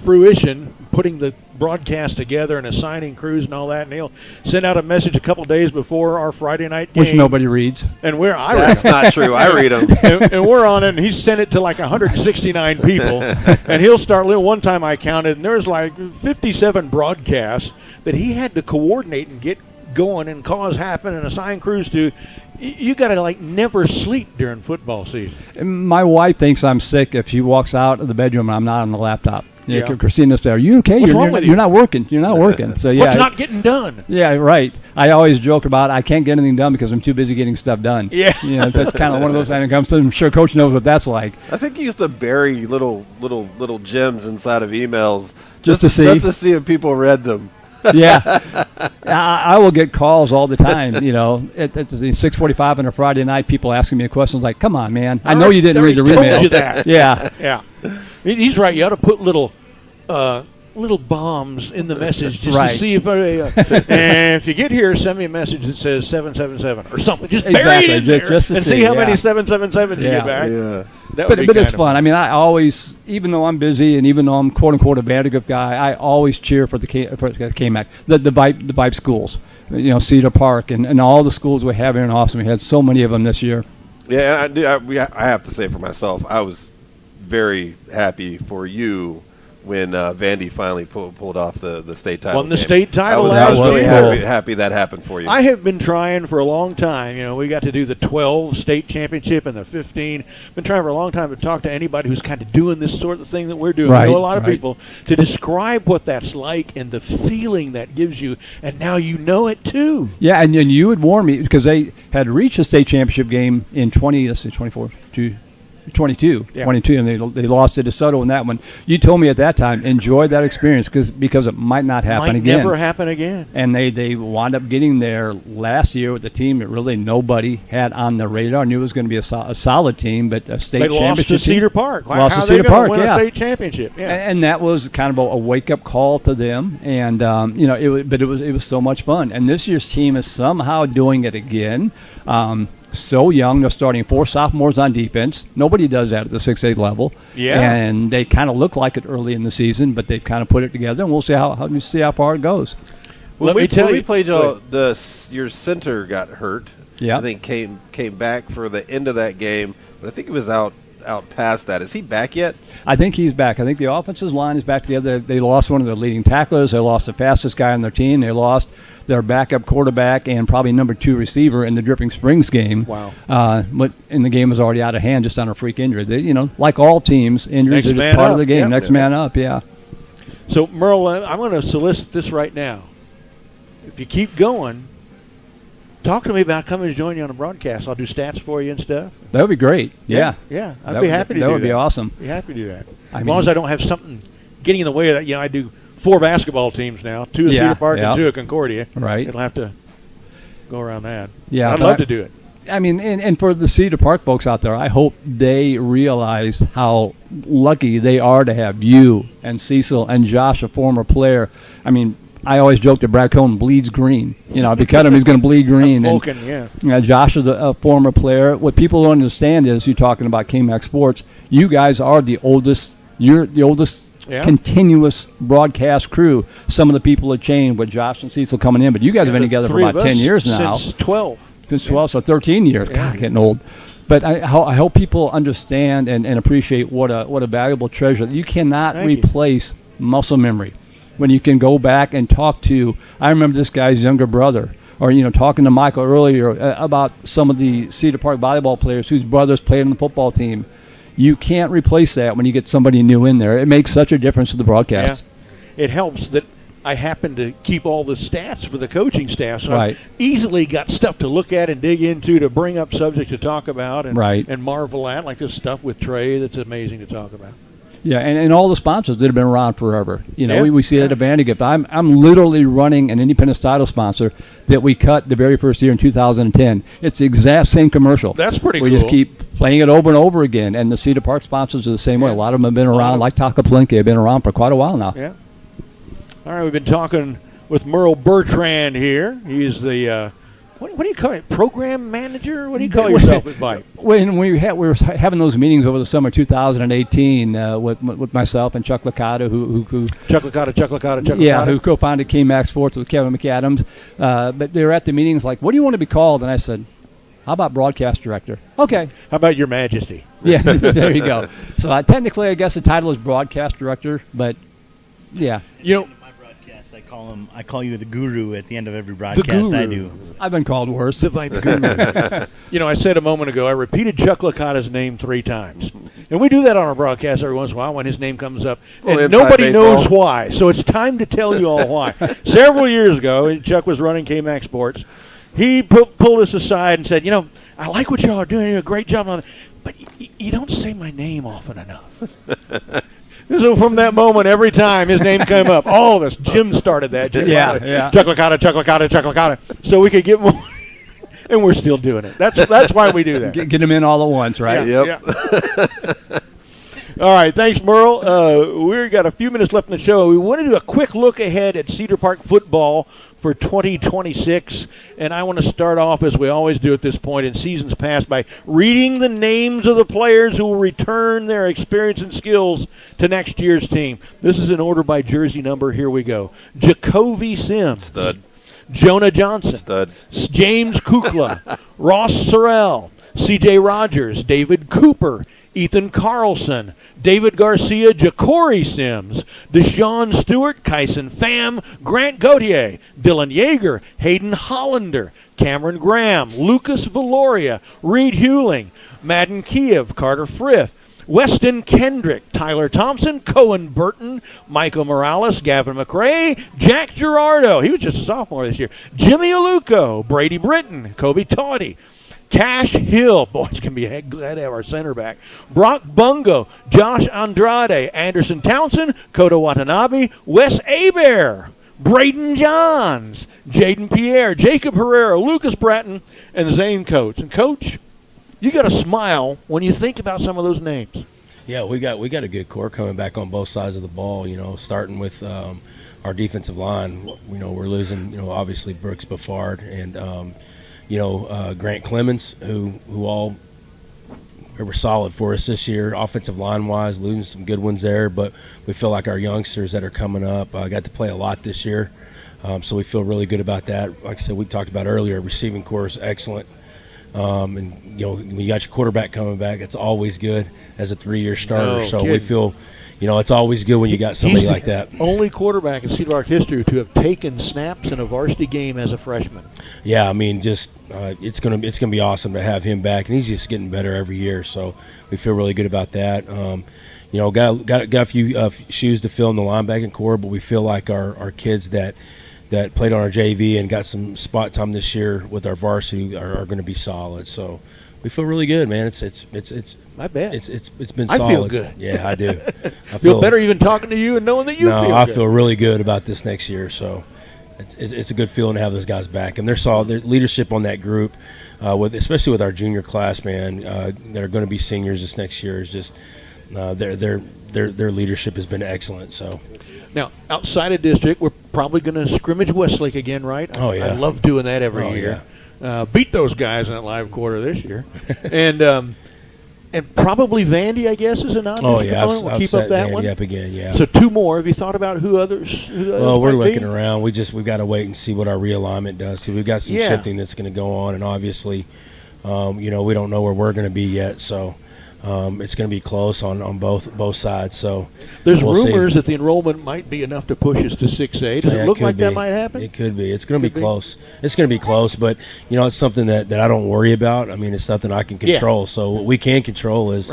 fruition, putting the broadcast together and assigning crews and all that. And he'll send out a message a couple days before our Friday night game. Which nobody reads. And That's not true. I read them. and we're on it, and he's sent it to like 169 people. And he'll start, one time I counted, and there's like 57 broadcasts that he had to coordinate and get going and cause happen and assign crews to. You got to never sleep during football season. My wife thinks I'm sick if she walks out of the bedroom and I'm not on the laptop. Yeah. Christina's there. Are you okay? What's wrong with you? You're not working. You're not working. So yeah, what's not getting done? Yeah, right. I always joke about I can't get anything done because I'm too busy getting stuff done. Yeah, that's kind of one of those things. I'm sure Coach knows what that's like. I think he used to bury little gems inside of emails just to see if people read them. Yeah, I will get calls all the time. It's 6:45 on a Friday night. People asking me questions like, "Come on, man! I know you didn't read the email." Told you that. Yeah. He's right. You ought to put little bombs in the message just to see if. And if you get here, send me a message that says 777 or something. Just bury it in there just to and see how many 777s you get back. Yeah. But it's fun. I mean, I always, even though I'm busy and even though I'm quote unquote a Vandergrift guy, I always cheer for the KMAC, the Vype schools, Cedar Park and all the schools we have here in Austin. We had so many of them this year. Yeah, I have to say for myself, I was very happy for you when Vandy finally pulled off the state title. Won the state title. I was really happy that happened for you. I have been trying for a long time. We got to do the 12 state championship and the 15. Been trying for a long time to talk to anybody who's kind of doing this sort of thing that we're doing. I know a lot of people to describe what that's like and the feeling that gives you. And now you know it too. Yeah, and you had warned me because they had reached a state championship game in 2024. 22, and they lost to DeSoto in that one. You told me at that time, enjoy that experience because it might not happen again. Might never happen again. And they wound up getting there last year with a team that really nobody had on the radar. Knew it was going to be a solid team, but a state championship. They lost to Cedar Park. Lost to Cedar Park, win a state championship. Yeah. And that was kind of a wake-up call to them. And it was so much fun. And this year's team is somehow doing it again. So young, they're starting 4 sophomores on defense. Nobody does that at the 6A level. Yeah. And they kind of look like it early in the season, but they've kind of put it together, and we'll see how far it goes. When we played y'all, your center got hurt. Yeah. I think came back for the end of that game, but I think he was out past that. Is he back yet? I think he's back. I think the offensive line is back together. They lost one of their leading tacklers. They lost the fastest guy on their team. They lost their backup quarterback and probably number 2 receiver in the Dripping Springs game. Wow. But the game was already out of hand just on a freak injury. They, like all teams, injuries are just part of the game. Next man up, yeah. So, Merle, I'm going to solicit this right now. If you keep going, talk to me about coming to join you on a broadcast. I'll do stats for you and stuff. That would be great. Yeah. Yeah. I'd be happy to do that. That would be awesome. Be happy to do that. As long as I don't have something getting in the way of that. I do 4 basketball teams now, 2 at Cedar Park and 2 at Concordia. Right. It'll have to go around that. Yeah. I'd love to do it. I mean, and for the Cedar Park folks out there, I hope they realize how lucky they are to have you and Cecil and Josh, a former player. I mean, I always joke that Brad Cohn bleeds green. If you cut him, he's going to bleed green. Vulcan, Josh is a former player. What people don't understand is, you're talking about KMAX Sports, you guys are the oldest. You're the oldest continuous broadcast crew. Some of the people have changed with Josh and Cecil coming in, but you guys have been together for about 10 years now. Since 12. Since 12, so 13 years. God, getting old. But I hope people understand and appreciate what a valuable treasure. You cannot replace muscle memory. When you can go back and talk to, I remember this guy's younger brother, or talking to Michael earlier about some of the Cedar Park volleyball players whose brothers played on the football team. You can't replace that when you get somebody new in there. It makes such a difference to the broadcast. Yeah. It helps that I happen to keep all the stats for the coaching staff, so I easily got stuff to look at and dig into, to bring up subjects to talk about and marvel at, like this stuff with Trey that's amazing to talk about. Yeah, and all the sponsors that have been around forever. We see that at Vandergift. I'm literally running an independent title sponsor that we cut the very first year in 2010. It's the exact same commercial. That's pretty cool. We just keep playing it over and over again, and the Cedar Park sponsors are the same way. A lot of them have been around, like Taka Palenque, have been around for quite a while now. Yeah. All right, we've been talking with Merle Bertrand here. He's the what do you call it? Program manager? What do you call yourself at Vype? When we were having those meetings over the summer 2018 with myself and Chuck Licata, who Chuck Licata. Yeah, who co-founded KMAX Sports with Kevin McAdams. But they were at the meetings like, what do you want to be called? And I said, how about broadcast director? Okay. How about Your Majesty? Yeah, there you go. So technically, I guess the title is broadcast director, but yeah. I call you the guru at the end of every broadcast I do. I've been called worse. The guru. I said a moment ago, I repeated Chuck Licata's name 3 times. And we do that on our broadcast every once in a while when his name comes up. And nobody knows why. So it's time to tell you all why. Several years ago, Chuck was running KMAX Sports. He pulled us aside and said, I like what y'all are doing. You're a great job on it. But you don't say my name often enough. So from that moment, every time his name came up, all of us, Jim started that. Chuck Licata. So we could get more, and we're still doing it. That's why we do that. Get them in all at once, right? Yeah. All right, thanks, Merle. We've got a few minutes left in the show. We want to do a quick look ahead at Cedar Park football for 2026, and I want to start off, as we always do at this point in seasons past, by reading the names of the players who will return their experience and skills to next year's team. This is in order by jersey number. Here we go. Jacoby Sims. Stud. Jonah Johnson. Stud. James Kukla. Ross Sorrell. C.J. Rogers. David Cooper. Ethan Carlson, David Garcia, Ja'Cory Sims, Deshaun Stewart, Kyson Pham, Grant Gauthier, Dylan Yeager, Hayden Hollander, Cameron Graham, Lucas Valoria, Reed Hewling, Madden Kiev, Carter Frith, Weston Kendrick, Tyler Thompson, Cohen Burton, Michael Morales, Gavin McRae, Jack Girardo, he was just a sophomore this year, Jimmy Aluko, Brady Britton, Kobe Tawdy, Cash Hill. Boy, it's going to be glad to have our center back. Brock Bungo, Josh Andrade, Anderson Townsend, Kota Watanabe, Wes Abear, Braden Johns, Jaden Pierre, Jacob Herrera, Lucas Bratton, and Zane Coates. And, Coach, you got to smile when you think about some of those names. Yeah, we got a good core coming back on both sides of the ball. Starting with our defensive line. We're losing. Obviously Brooks Buffard and Grant Clemens, who all were solid for us this year, offensive line wise. Losing some good ones there, but we feel like our youngsters that are coming up got to play a lot this year, so we feel really good about that. Like I said, we talked about earlier, receiving core is excellent. And when you got your quarterback coming back, it's always good as a 3-year starter. So we feel, it's always good when you got somebody like that. Only quarterback in Cedar Park history to have taken snaps in a varsity game as a freshman. Yeah, I mean, just it's gonna be awesome to have him back, and he's just getting better every year. So we feel really good about that. Got a few shoes to fill in the linebacking core, but we feel like our kids that played on our JV and got some spot time this year with our varsity are going to be solid. So we feel really good, man. It's I bet it's been solid. I feel good. Yeah, I do. I feel better even talking to you and knowing that you feel good. I feel really good about this next year. So it's a good feeling to have those guys back, and they're solid. Their leadership on that group, especially with our junior class, man, that are going to be seniors this next year, is just their leadership has been excellent. So. Now, outside of district, we're probably going to scrimmage Westlake again, right? Oh, yeah. I love doing that every year. Yeah. Beat those guys in that live quarter this year. and probably Vandy, I guess, is a non-district. Oh, yeah. We'll keep up that Vandy one. up again, yeah. So 2 more. Have you thought about who others well, we're looking around. We've got to wait and see what our realignment does. Because we've got some shifting that's going to go on, and obviously, we don't know where we're going to be yet. So it's going to be close on both sides. So there's rumors that the enrollment might be enough to push us to 6A. Does it look like that might happen? It could be. It's going to be close. It's going to be close, but it's something that I don't worry about. I mean, it's nothing I can control. Yeah. So what we can control is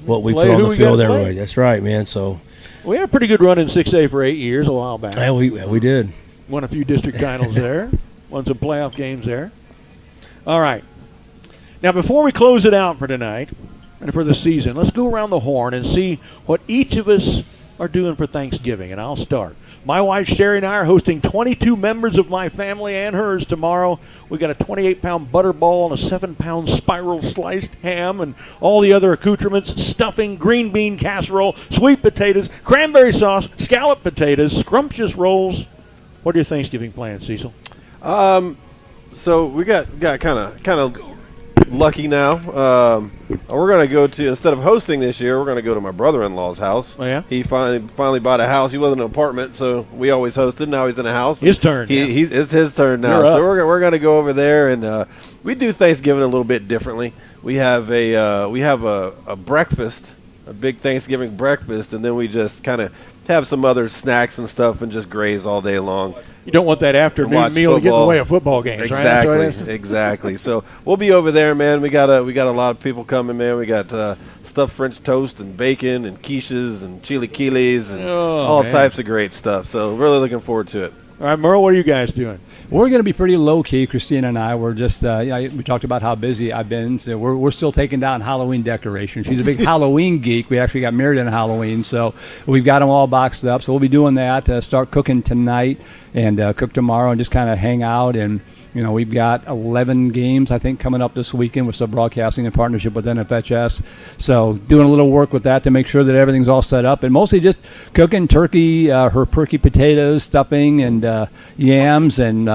what we put on the field every day. That's right, man. So we had a pretty good run in 6A for 8 years a while back. Yeah, we did. Won a few district titles there. Won some playoff games there. All right. Now, before we close it out for tonight and for the season, let's go around the horn and see what each of us are doing for Thanksgiving, and I'll start. My wife Sherry and I are hosting 22 members of my family and hers tomorrow. We got a 28-pound butterball and a 7-pound spiral sliced ham and all the other accoutrements, stuffing, green bean casserole, sweet potatoes, cranberry sauce, scalloped potatoes, scrumptious rolls. What are your Thanksgiving plans, Cecil? So we got kind of lucky now. We're going to go to, instead of hosting this year, we're going to go to my brother-in-law's house. Oh, yeah? He finally bought a house. He wasn't in an apartment, so we always hosted. Now he's in a house. His turn. It's his turn now. So we're going to go over there, and we do Thanksgiving a little bit differently. We have a breakfast, a big Thanksgiving breakfast, and then we just kind of have some other snacks and stuff and just graze all day long. You don't want that afternoon meal to get in the way of football games, exactly, right? Exactly. So we'll be over there, man. We got a lot of people coming, man. We got stuffed French toast and bacon and quiches and chilaquiles and all types of great stuff. So really looking forward to it. All right, Merle, what are you guys doing? We're going to be pretty low-key, Christina and I. We're just, we talked about how busy I've been. So we're still taking down Halloween decorations. She's a big Halloween geek. We actually got married on Halloween, so we've got them all boxed up. So we'll be doing that, start cooking tonight and cook tomorrow and just kind of hang out. And, we've got 11 games, I think, coming up this weekend. We're still broadcasting in partnership with NFHS. So doing a little work with that to make sure that everything's all set up. And mostly just cooking turkey, her perky potatoes, stuffing, and yams, and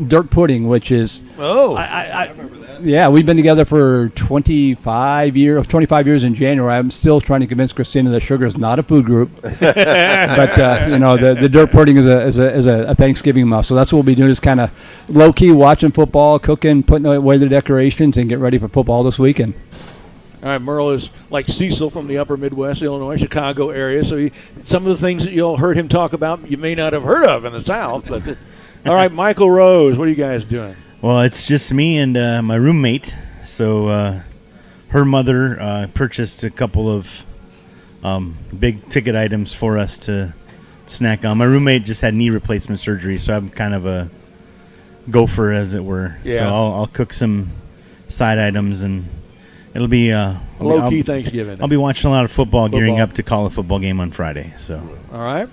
dirt pudding, which is... Oh. I remember that. Yeah, we've been together for 25 years in January. I'm still trying to convince Christina that sugar is not a food group. But, the dirt pudding is a Thanksgiving must. So that's what we'll be doing, is kind of low-key watching football, cooking, putting away the decorations, and get ready for football this weekend. All right, Merle is like Cecil from the upper Midwest, Illinois, Chicago area. So some of the things that you all heard him talk about, you may not have heard of in the South. But all right, Michael Rose, what are you guys doing? Well, it's just me and my roommate. So her mother purchased a couple of big ticket items for us to snack on. My roommate just had knee replacement surgery, so I'm kind of a gopher, as it were. Yeah. So I'll cook some side items, and it'll be low-key Thanksgiving. I'll be watching a lot of football, gearing up to call a football game on Friday. So, all right.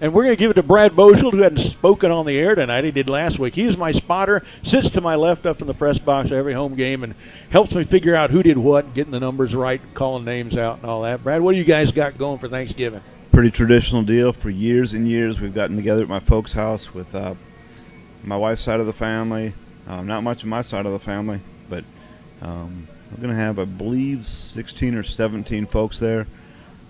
And we're going to give it to Brad Boschel, who hadn't spoken on the air tonight. He did last week. He is my spotter, sits to my left up in the press box every home game, and helps me figure out who did what, getting the numbers right, calling names out and all that. Brad, what do you guys got going for Thanksgiving? Pretty traditional deal. For years and years, we've gotten together at my folks' house with my wife's side of the family. Not much of my side of the family, but we're going to have, I believe, 16 or 17 folks there.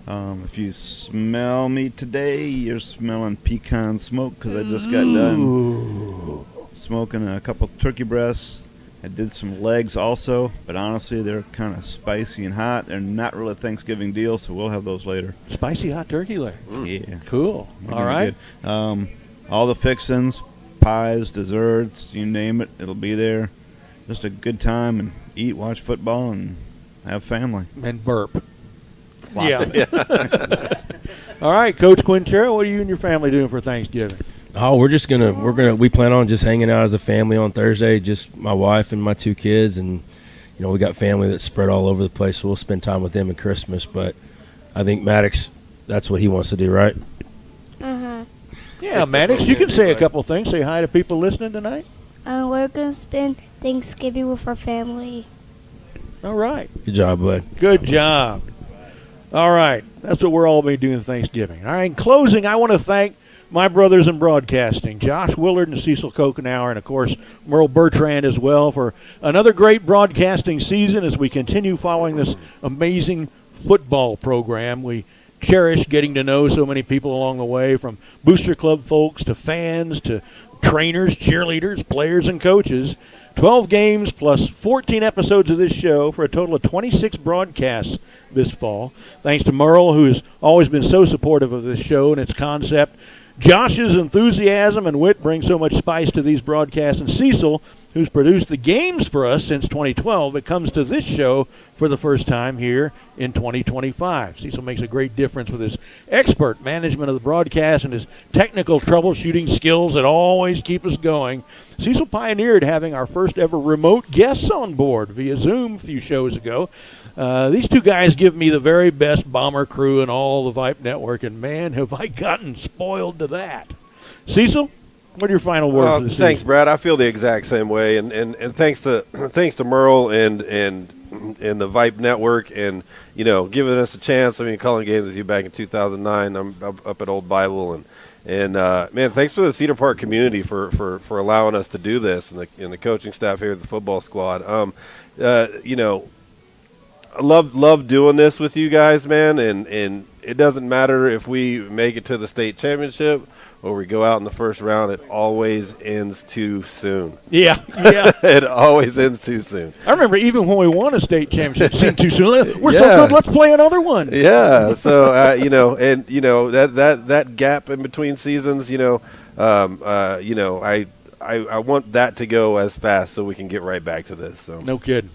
If you smell me today, you're smelling pecan smoke because I just got done smoking a couple turkey breasts. I did some legs also, but honestly, they're kind of spicy and hot. They're not really a Thanksgiving deal, so we'll have those later. Spicy hot turkey leg. Yeah. Cool. All right. All the fixings, pies, desserts, you name it, it'll be there. Just a good time and eat, watch football, and have family. And burp. Yeah. All right, Coach Quintero, what are you and your family doing for Thanksgiving? Oh, we plan on just hanging out as a family on Thursday, just my wife and my 2 kids, and we got family that's spread all over the place, so we'll spend time with them at Christmas. But I think Maddox, that's what he wants to do, right? Yeah, Maddox, you can say a couple things. Say hi to people listening tonight. We're going to spend Thanksgiving with our family. All right. Good job, bud. Good job. All right. That's what we're all going to be doing Thanksgiving. All right. In closing, I want to thank my brothers in broadcasting, Josh Willard and Cecil Kokenauer, and, of course, Merle Bertrand as well, for another great broadcasting season as we continue following this amazing football program. We cherish getting to know so many people along the way, from Booster Club folks to fans to trainers, cheerleaders, players, and coaches. 12 games plus 14 episodes of this show for a total of 26 broadcasts this fall. Thanks to Merle, who has always been so supportive of this show and its concept. Josh's enthusiasm and wit bring so much spice to these broadcasts. And Cecil, who's produced the games for us since 2012, it comes to this show for the first time here in 2025. Cecil makes a great difference with his expert management of the broadcast and his technical troubleshooting skills that always keep us going. Cecil pioneered having our first ever remote guests on board via Zoom a few shows ago. These 2 guys give me the very best bomber crew in all the Vype network, and man, have I gotten spoiled to that. Cecil, what are your final words for this Thanks, season? Brad. I feel the exact same way, and thanks to Merle and the Vype network, and giving us a chance. I mean, calling games with you back in 2009. I'm up at Old Bible, and man, thanks for the Cedar Park community for allowing us to do this, and the coaching staff here at the football squad. I love doing this with you guys, man, and it doesn't matter if we make it to the state championship or we go out in the first round. It always ends too soon. Yeah. It always ends too soon. I remember even when we won a state championship, it seemed too soon. We're so good, let's play another one. Yeah, so, that gap in between seasons, I want that to go as fast so we can get right back to this. So. No kidding.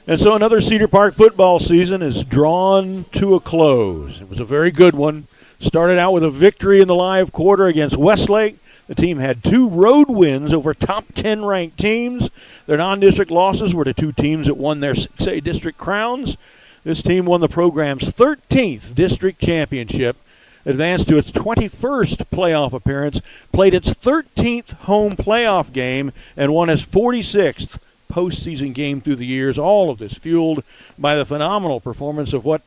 And so another Cedar Park football season is drawn to a close. It was a very good one. Started out with a victory in the live quarter against Westlake. The team had 2 road wins over top 10 ranked teams. Their non-district losses were to 2 teams that won their 6A district crowns. This team won the program's 13th district championship, advanced to its 21st playoff appearance, played its 13th home playoff game, and won its 46th postseason game through the years. All of this fueled by the phenomenal performance of what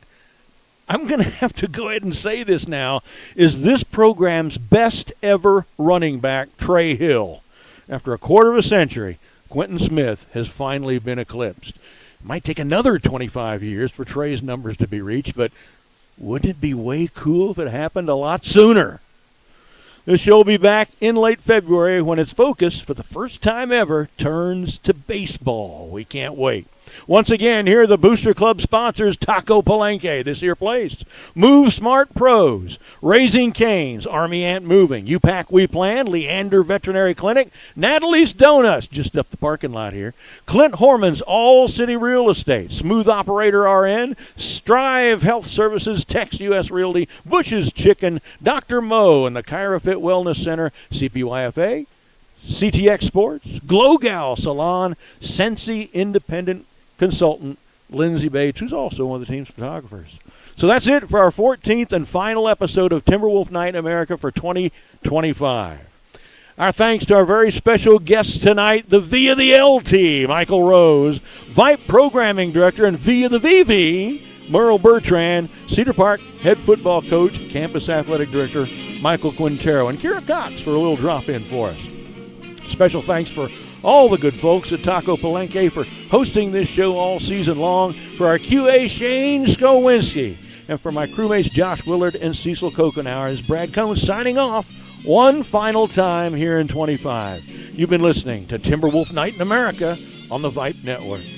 I'm going to have to go ahead and say this now, is this program's best ever running back, Trey Hill. After a quarter of a century, Quentin Smith has finally been eclipsed. It might take another 25 years for Trey's numbers to be reached, but wouldn't it be way cool if it happened a lot sooner? This show will be back in late February when its focus, for the first time ever, turns to baseball. We can't wait. Once again, here are the Booster Club sponsors: Taco Palenque, this here place; Move Smart Pros; Raising Cane's, Army Ant Moving; You Pack We Plan, Leander Veterinary Clinic; Natalie's Donuts, just up the parking lot here; Clint Horman's All City Real Estate; Smooth Operator RN; Strive Health Services, Tex US Realty; Bush's Chicken; Dr. Mo and the Kyra Fit Wellness Center; CPYFA, CTX Sports, Glow Gal Salon, Sensi Independent Consultant, Lindsay Bates, who's also one of the team's photographers. So that's it for our 14th and final episode of Timberwolf Night in America for 2025. Our thanks to our very special guests tonight, the V of the L team, Michael Rose, Vype Programming Director and V of the VV, Merle Bertrand, Cedar Park Head Football Coach, Campus Athletic Director, Michael Quintero, and Kira Cox for a little drop-in for us. Special thanks for all the good folks at Taco Palenque for hosting this show all season long, for our QA Shane Skowinski, and for my crewmates Josh Willard and Cecil Kokenauer, as Brad Cohn signing off one final time here in 25. You've been listening to Timberwolf Night in America on the Vype Network.